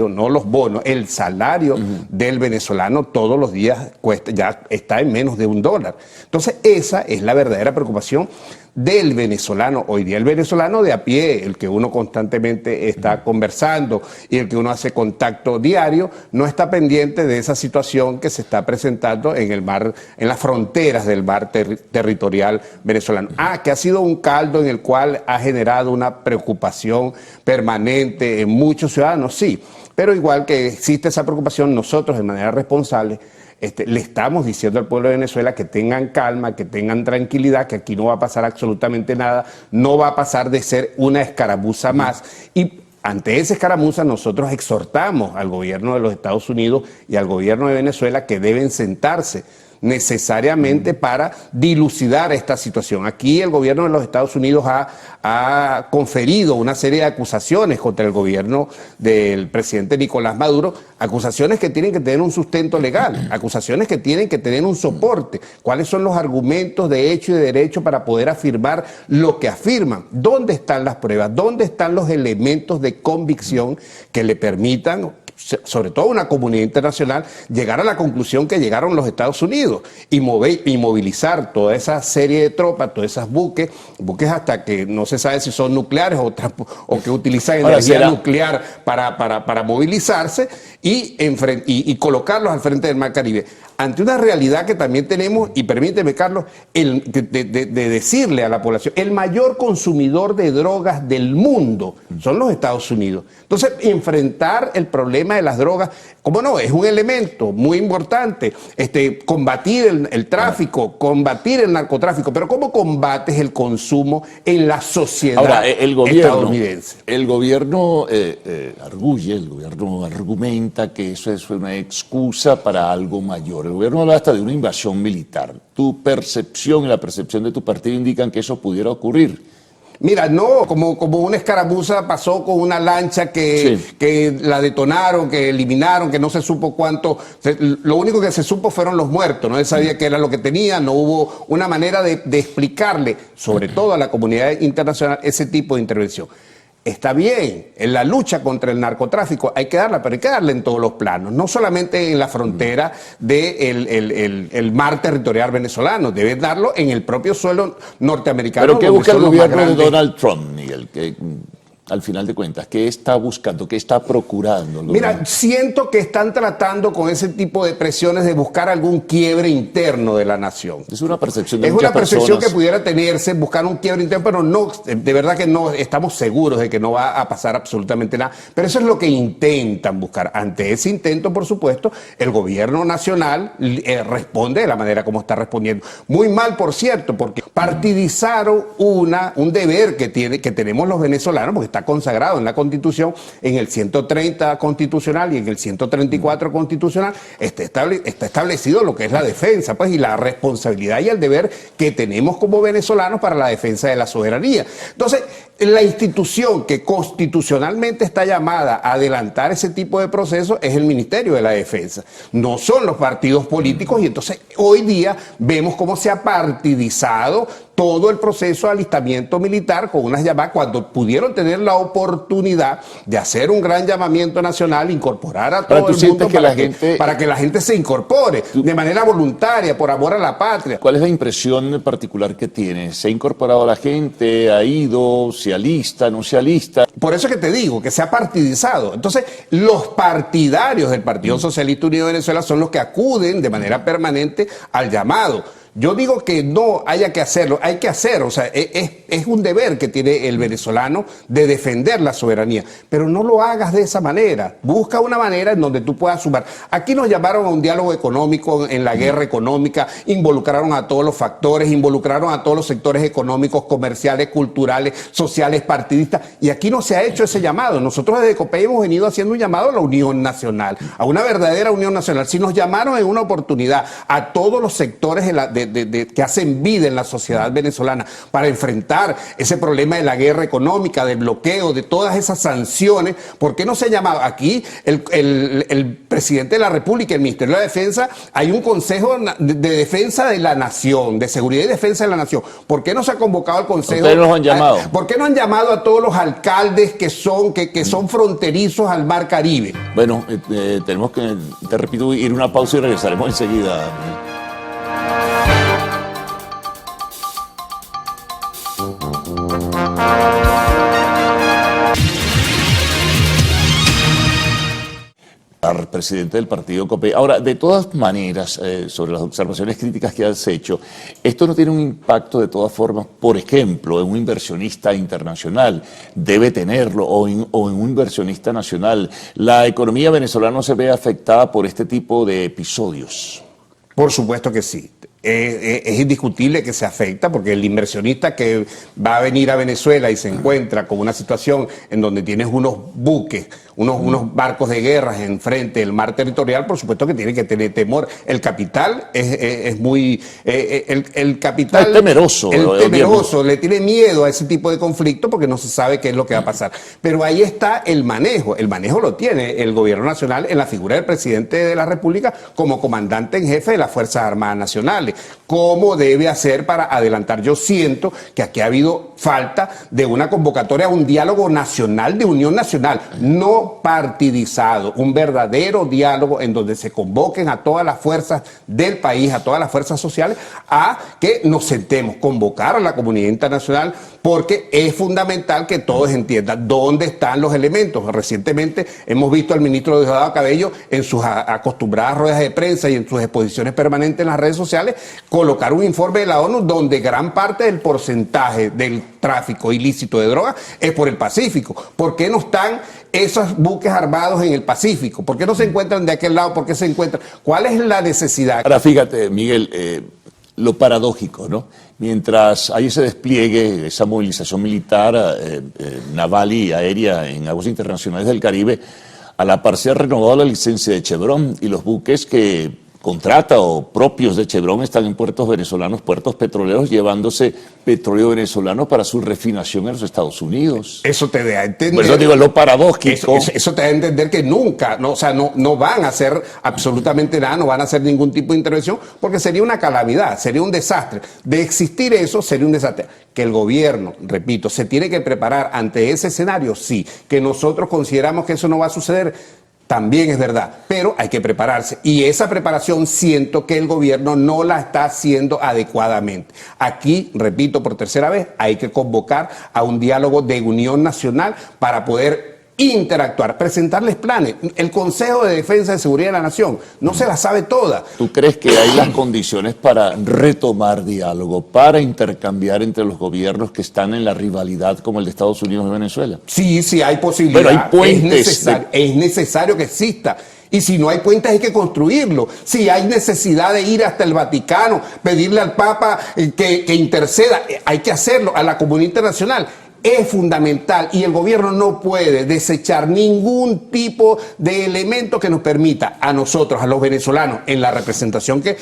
no los bonos, el salario del venezolano todos los días cuesta, ya está en menos de $1. Entonces esa es la verdadera preocupación del venezolano hoy día, el venezolano de a pie, el que uno constantemente está conversando y el que uno hace contacto diario, no está pendiente de esa situación que se está presentando en el mar, en las fronteras del mar territorial venezolano. Que ha sido un caldo en el cual ha generado una preocupación permanente en muchos ciudadanos, sí, pero igual que existe esa preocupación, nosotros de manera responsable le estamos diciendo al pueblo de Venezuela que tengan calma, que tengan tranquilidad, que aquí no va a pasar absolutamente nada, no va a pasar de ser una escaramuza más. Y ante esa escaramuza nosotros exhortamos al gobierno de los Estados Unidos y al gobierno de Venezuela que deben sentarse necesariamente para dilucidar esta situación. Aquí el gobierno de los Estados Unidos ha conferido una serie de acusaciones contra el gobierno del presidente Nicolás Maduro, acusaciones que tienen que tener un sustento legal, acusaciones que tienen que tener un soporte. ¿Cuáles son los argumentos de hecho y de derecho para poder afirmar lo que afirman? ¿Dónde están las pruebas? ¿Dónde están los elementos de convicción que le permitan, sobre todo a una comunidad internacional, llegar a la conclusión que llegaron los Estados Unidos y movilizar toda esa serie de tropas, todos esos buques hasta que no se sabe si son nucleares o que utilizan energía nuclear para movilizarse y colocarlos al frente del Mar Caribe? Ante una realidad que también tenemos, y permíteme, Carlos, de decirle a la población, el mayor consumidor de drogas del mundo son los Estados Unidos. Entonces, enfrentar el problema de las drogas, ¿cómo no? Es un elemento muy importante. Combatir el tráfico, combatir el narcotráfico, pero ¿cómo combates el consumo en la sociedad estadounidense? El gobierno argumenta que eso es una excusa para algo mayor. El gobierno habla hasta de una invasión militar. ¿Tu percepción y la percepción de tu partido indican que eso pudiera ocurrir? Mira, no, como una escaramuza pasó con una lancha que la detonaron, que eliminaron, que no se supo cuánto. Lo único que se supo fueron los muertos, no se sabía qué era lo que tenía, no hubo una manera de explicarle, sobre todo a la comunidad internacional, ese tipo de intervención. Está bien, en la lucha contra el narcotráfico hay que darla, pero hay que darla en todos los planos, no solamente en la frontera del mar territorial venezolano, debe darlo en el propio suelo norteamericano. ¿Pero qué busca el gobierno de Donald Trump, Miguel? Al final de cuentas, ¿qué está buscando? ¿Qué está procurando? Mira, siento que están tratando con ese tipo de presiones de buscar algún quiebre interno de la nación. Es una percepción de muchas personas. Es una percepción que pudiera tenerse, buscar un quiebre interno, pero no, de verdad que no estamos seguros de que no va a pasar absolutamente nada. Pero eso es lo que intentan buscar. Ante ese intento, por supuesto, el gobierno nacional responde de la manera como está respondiendo. Muy mal, por cierto, porque partidizaron un deber que tenemos los venezolanos, porque está consagrado en la Constitución, en el 130 constitucional y en el 134 constitucional, está establecido lo que es la defensa, pues, y la responsabilidad y el deber que tenemos como venezolanos para la defensa de la soberanía. Entonces, la institución que constitucionalmente está llamada a adelantar ese tipo de procesos es el Ministerio de la Defensa. No son los partidos políticos, y entonces hoy día vemos cómo se ha partidizado todo el proceso de alistamiento militar con unas llamadas, cuando pudieron tener la oportunidad de hacer un gran llamamiento nacional, incorporar a todo el mundo para que la gente se incorpore de manera voluntaria, por amor a la patria. ¿Cuál es la impresión particular que tienes? ¿Se ha incorporado la gente? ¿Ha ido? ¿Se alista? ¿No se alista? Por eso es que te digo que se ha partidizado. Entonces, los partidarios del Partido Socialista Unido de Venezuela son los que acuden de manera permanente al llamado. Yo digo que no haya que hacerlo, hay que hacer, o sea, es un deber que tiene el venezolano de defender la soberanía, pero no lo hagas de esa manera, busca una manera en donde tú puedas sumar. Aquí nos llamaron a un diálogo económico en la guerra económica, involucraron a todos los factores, involucraron a todos los sectores económicos, comerciales, culturales, sociales, partidistas, y aquí no se ha hecho ese llamado. Nosotros desde COPEI hemos venido haciendo un llamado a la unión nacional, a una verdadera unión nacional. Si nos llamaron en una oportunidad a todos los sectores que hacen vida en la sociedad venezolana para enfrentar ese problema de la guerra económica, del bloqueo, de todas esas sanciones, ¿por qué no se ha llamado? Aquí el presidente de la República, el Ministerio de la Defensa, hay un Consejo de Defensa de la Nación, de Seguridad y Defensa de la Nación. ¿Por qué no se ha convocado al Consejo? ¿Ustedes los han llamado? ¿Por qué no han llamado a todos los alcaldes que son fronterizos al Mar Caribe? Bueno, tenemos que, te repito, ir a una pausa y regresaremos enseguida. Presidente del partido COPEI. Ahora, de todas maneras, sobre las observaciones críticas que has hecho, esto no tiene un impacto de todas formas, por ejemplo, en un inversionista internacional, debe tenerlo, o en un inversionista nacional. ¿La economía venezolana no se ve afectada por este tipo de episodios? Por supuesto que sí. Es indiscutible que se afecta, porque el inversionista que va a venir a Venezuela y se encuentra con una situación en donde tienes unos buques unos barcos de guerra enfrente del mar territorial, por supuesto que tiene que tener temor. El capital es muy... el capital... Es temeroso. El temeroso, le tiene miedo a ese tipo de conflicto porque no se sabe qué es lo que va a pasar. Pero ahí está el manejo. El manejo lo tiene el gobierno nacional en la figura del presidente de la República como comandante en jefe de las Fuerzas Armadas Nacionales. ¿Cómo debe hacer para adelantar? Yo siento que aquí ha habido falta de una convocatoria a un diálogo nacional, de unión nacional, no partidizado, un verdadero diálogo en donde se convoquen a todas las fuerzas del país, a todas las fuerzas sociales, a que nos sentemos, convocar a la comunidad internacional, porque es fundamental que todos entiendan dónde están los elementos. Recientemente hemos visto al ministro Diosdado Cabello en sus acostumbradas ruedas de prensa y en sus exposiciones permanentes en las redes sociales colocar un informe de la ONU donde gran parte del porcentaje del tráfico ilícito de drogas es por el Pacífico. ¿Por qué no están esos buques armados en el Pacífico? ¿Por qué no se encuentran de aquel lado? ¿Por qué se encuentran? ¿Cuál es la necesidad? Ahora fíjate, Miguel, lo paradójico, ¿no? Mientras hay ese despliegue, esa movilización militar naval y aérea en aguas internacionales del Caribe, a la par se ha renovado la licencia de Chevron y los buques que contrata o propios de Chevron están en puertos venezolanos, puertos petroleros, llevándose petróleo venezolano para su refinación en los Estados Unidos. Eso te da a entender. Por eso digo, lo paradójico. Eso te da a entender que nunca, no van a hacer absolutamente nada, no van a hacer ningún tipo de intervención, porque sería una calamidad, sería un desastre. De existir eso, sería un desastre. Que el gobierno, repito, se tiene que preparar ante ese escenario, sí. Que nosotros consideramos que eso no va a suceder, también es verdad, pero hay que prepararse. Y esa preparación siento que el gobierno no la está haciendo adecuadamente. Aquí, repito por tercera vez, hay que convocar a un diálogo de unión nacional para poder interactuar, presentarles planes. El Consejo de Defensa y Seguridad de la Nación no se la sabe toda. ¿Tú crees que hay las condiciones para retomar diálogo, para intercambiar entre los gobiernos que están en la rivalidad como el de Estados Unidos y Venezuela? Sí, sí hay posibilidad. Pero hay puentes. Es necesario que exista. Y si no hay puentes hay que construirlo. Si hay necesidad de ir hasta el Vaticano, pedirle al Papa que interceda, hay que hacerlo, a la comunidad internacional. Es fundamental y el gobierno no puede desechar ningún tipo de elemento que nos permita a nosotros, a los venezolanos, en la representación que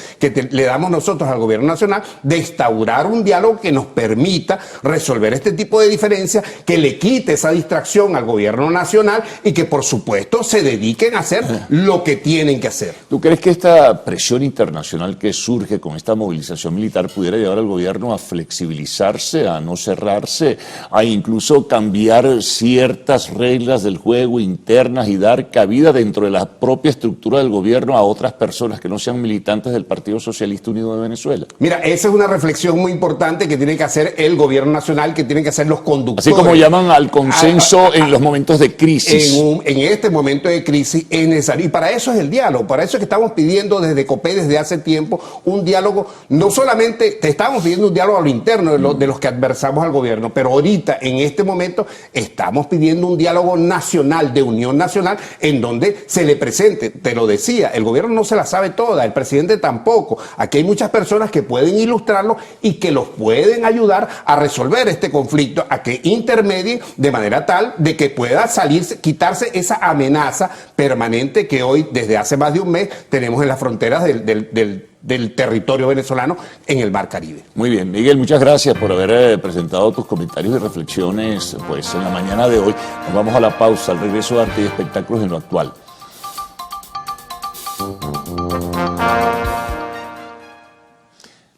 le damos nosotros al gobierno nacional, de instaurar un diálogo que nos permita resolver este tipo de diferencias, que le quite esa distracción al gobierno nacional y que por supuesto se dediquen a hacer lo que tienen que hacer. ¿Tú crees que esta presión internacional que surge con esta movilización militar pudiera llevar al gobierno a flexibilizarse, a no cerrarse, a incluso cambiar ciertas reglas del juego internas y dar cabida dentro de la propia estructura del gobierno a otras personas que no sean militantes del Partido Socialista Unido de Venezuela? Mira, esa es una reflexión muy importante que tiene que hacer el gobierno nacional, que tienen que hacer los conductores. Así como llaman al consenso en los momentos de crisis. En este momento de crisis es necesario, y para eso es el diálogo, para eso es que estamos pidiendo desde COPEI, desde hace tiempo, un diálogo. No solamente te estamos pidiendo un diálogo a lo interno de los que adversamos al gobierno, pero ahorita, en este momento, estamos pidiendo un diálogo nacional, de unión nacional, en donde se le presente. Te lo decía, el gobierno no se la sabe toda, el presidente tampoco. Aquí hay muchas personas que pueden ilustrarlo y que los pueden ayudar a resolver este conflicto, a que intermedien de manera tal de que pueda salirse, quitarse esa amenaza permanente que hoy, desde hace más de un mes, tenemos en las fronteras del territorio venezolano en el Mar Caribe. Muy bien, Miguel, muchas gracias por haber presentado tus comentarios y reflexiones pues, en la mañana de hoy. Nos vamos a la pausa, al regreso de Arte y Espectáculos en lo actual.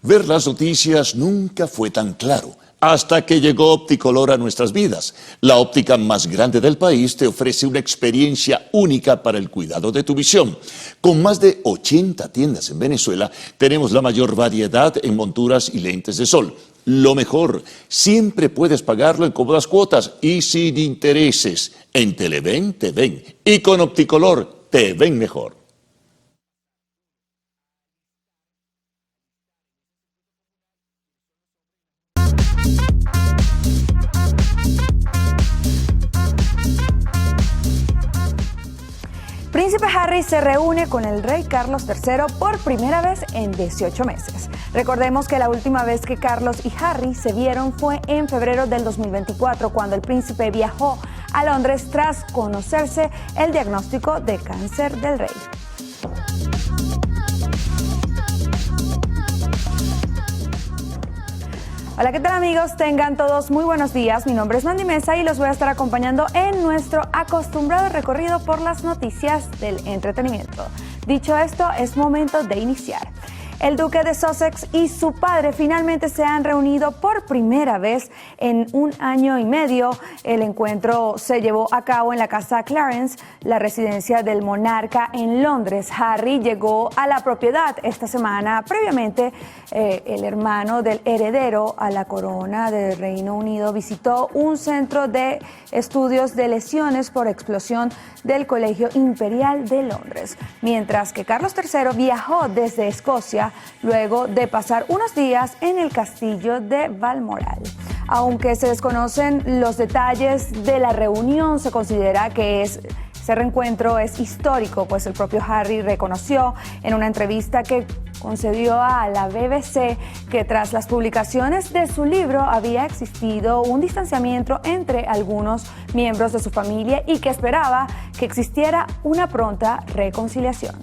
Ver las noticias nunca fue tan claro, hasta que llegó Opticolor a nuestras vidas. La óptica más grande del país te ofrece una experiencia única para el cuidado de tu visión. Con más de 80 tiendas en Venezuela, tenemos la mayor variedad en monturas y lentes de sol. Lo mejor, siempre puedes pagarlo en cómodas cuotas y sin intereses. En Televen te ven y con Opticolor te ven mejor. Príncipe Harry se reúne con el rey Carlos III por primera vez en 18 meses. Recordemos que la última vez que Carlos y Harry se vieron fue en febrero del 2024, cuando el príncipe viajó a Londres tras conocerse el diagnóstico de cáncer del rey. Hola, ¿qué tal amigos? Tengan todos muy buenos días. Mi nombre es Mandy Mesa y los voy a estar acompañando en nuestro acostumbrado recorrido por las noticias del entretenimiento. Dicho esto, es momento de iniciar. El duque de Sussex y su padre finalmente se han reunido por primera vez en 1 año y medio. El encuentro se llevó a cabo en la casa Clarence, la residencia del monarca en Londres. Harry llegó a la propiedad esta semana. Previamente, el hermano del heredero a la corona del Reino Unido visitó un centro de estudios de lesiones por explosión del Colegio Imperial de Londres, mientras que Carlos III viajó desde Escocia luego de pasar unos días en el castillo de Balmoral. Aunque se desconocen los detalles de la reunión, se considera que ese reencuentro es histórico, pues el propio Harry reconoció en una entrevista que concedió a la BBC que tras las publicaciones de su libro había existido un distanciamiento entre algunos miembros de su familia y que esperaba que existiera una pronta reconciliación.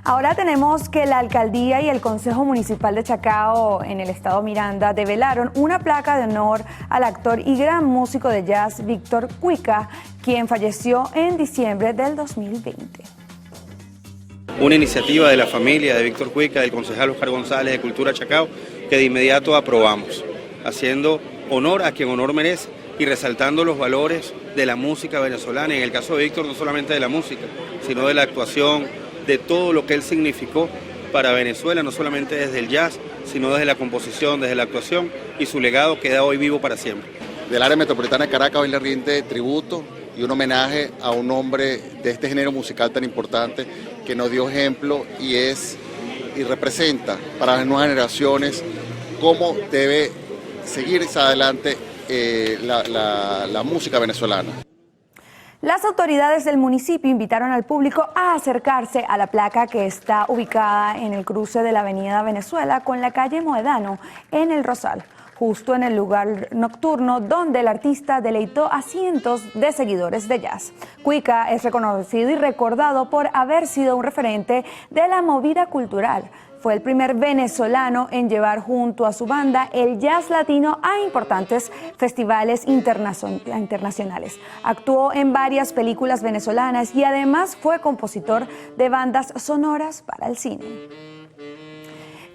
Ahora tenemos que la alcaldía y el Consejo Municipal de Chacao en el estado Miranda develaron una placa de honor al actor y gran músico de jazz Víctor Cuica, quien falleció en diciembre del 2020. Una iniciativa de la familia de Víctor Cuica, del concejal Oscar González de Cultura Chacao, que de inmediato aprobamos, haciendo honor a quien honor merece y resaltando los valores de la música venezolana. En el caso de Víctor, no solamente de la música, sino de la actuación, de todo lo que él significó para Venezuela, no solamente desde el jazz, sino desde la composición, desde la actuación, y su legado queda hoy vivo para siempre. Del área metropolitana de Caracas hoy le rinde tributo y un homenaje a un hombre de este género musical tan importante que nos dio ejemplo y representa para las nuevas generaciones cómo debe seguirse adelante la música venezolana. Las autoridades del municipio invitaron al público a acercarse a la placa que está ubicada en el cruce de la avenida Venezuela con la calle Moedano en El Rosal, justo en el lugar nocturno donde el artista deleitó a cientos de seguidores de jazz. Cuica es reconocido y recordado por haber sido un referente de la movida cultural. Fue el primer venezolano en llevar junto a su banda el jazz latino a importantes festivales internacionales. Actuó en varias películas venezolanas y además fue compositor de bandas sonoras para el cine.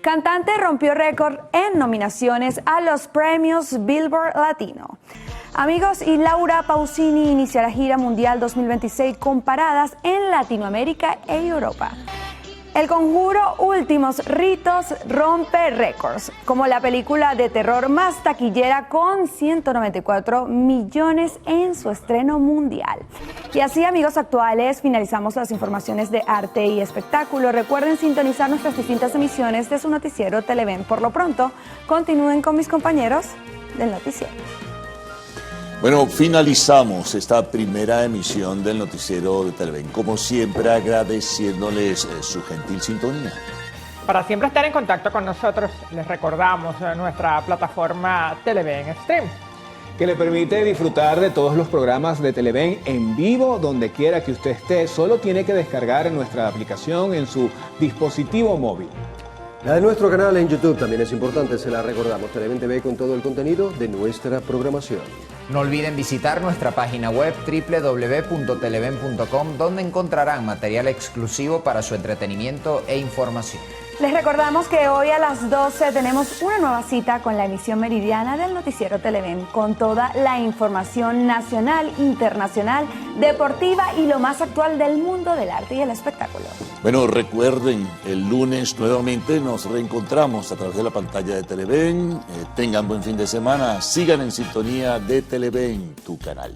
Cantante rompió récord en nominaciones a los premios Billboard Latino. Amigos, y Laura Pausini iniciará gira mundial 2026 con paradas en Latinoamérica e Europa. El Conjuro Últimos Ritos rompe récords, como la película de terror más taquillera con 194 millones en su estreno mundial. Y así, amigos actuales, finalizamos las informaciones de arte y espectáculo. Recuerden sintonizar nuestras distintas emisiones de su noticiero Televen. Por lo pronto, continúen con mis compañeros del noticiero. Bueno, finalizamos esta primera emisión del noticiero de Televen, como siempre agradeciéndoles su gentil sintonía. Para siempre estar en contacto con nosotros, les recordamos nuestra plataforma Televen Stream, que le permite disfrutar de todos los programas de Televen en vivo donde quiera que usted esté. Solo tiene que descargar nuestra aplicación en su dispositivo móvil. La de nuestro canal en YouTube también es importante, se la recordamos. Televen TV con todo el contenido de nuestra programación. No olviden visitar nuestra página web www.televen.com, donde encontrarán material exclusivo para su entretenimiento e información. Les recordamos que hoy a las 12 tenemos una nueva cita con la emisión meridiana del noticiero Televen, con toda la información nacional, internacional, deportiva y lo más actual del mundo del arte y el espectáculo. Bueno, recuerden, el lunes nuevamente nos reencontramos a través de la pantalla de Televen. Tengan buen fin de semana, sigan en sintonía de Televen, tu canal.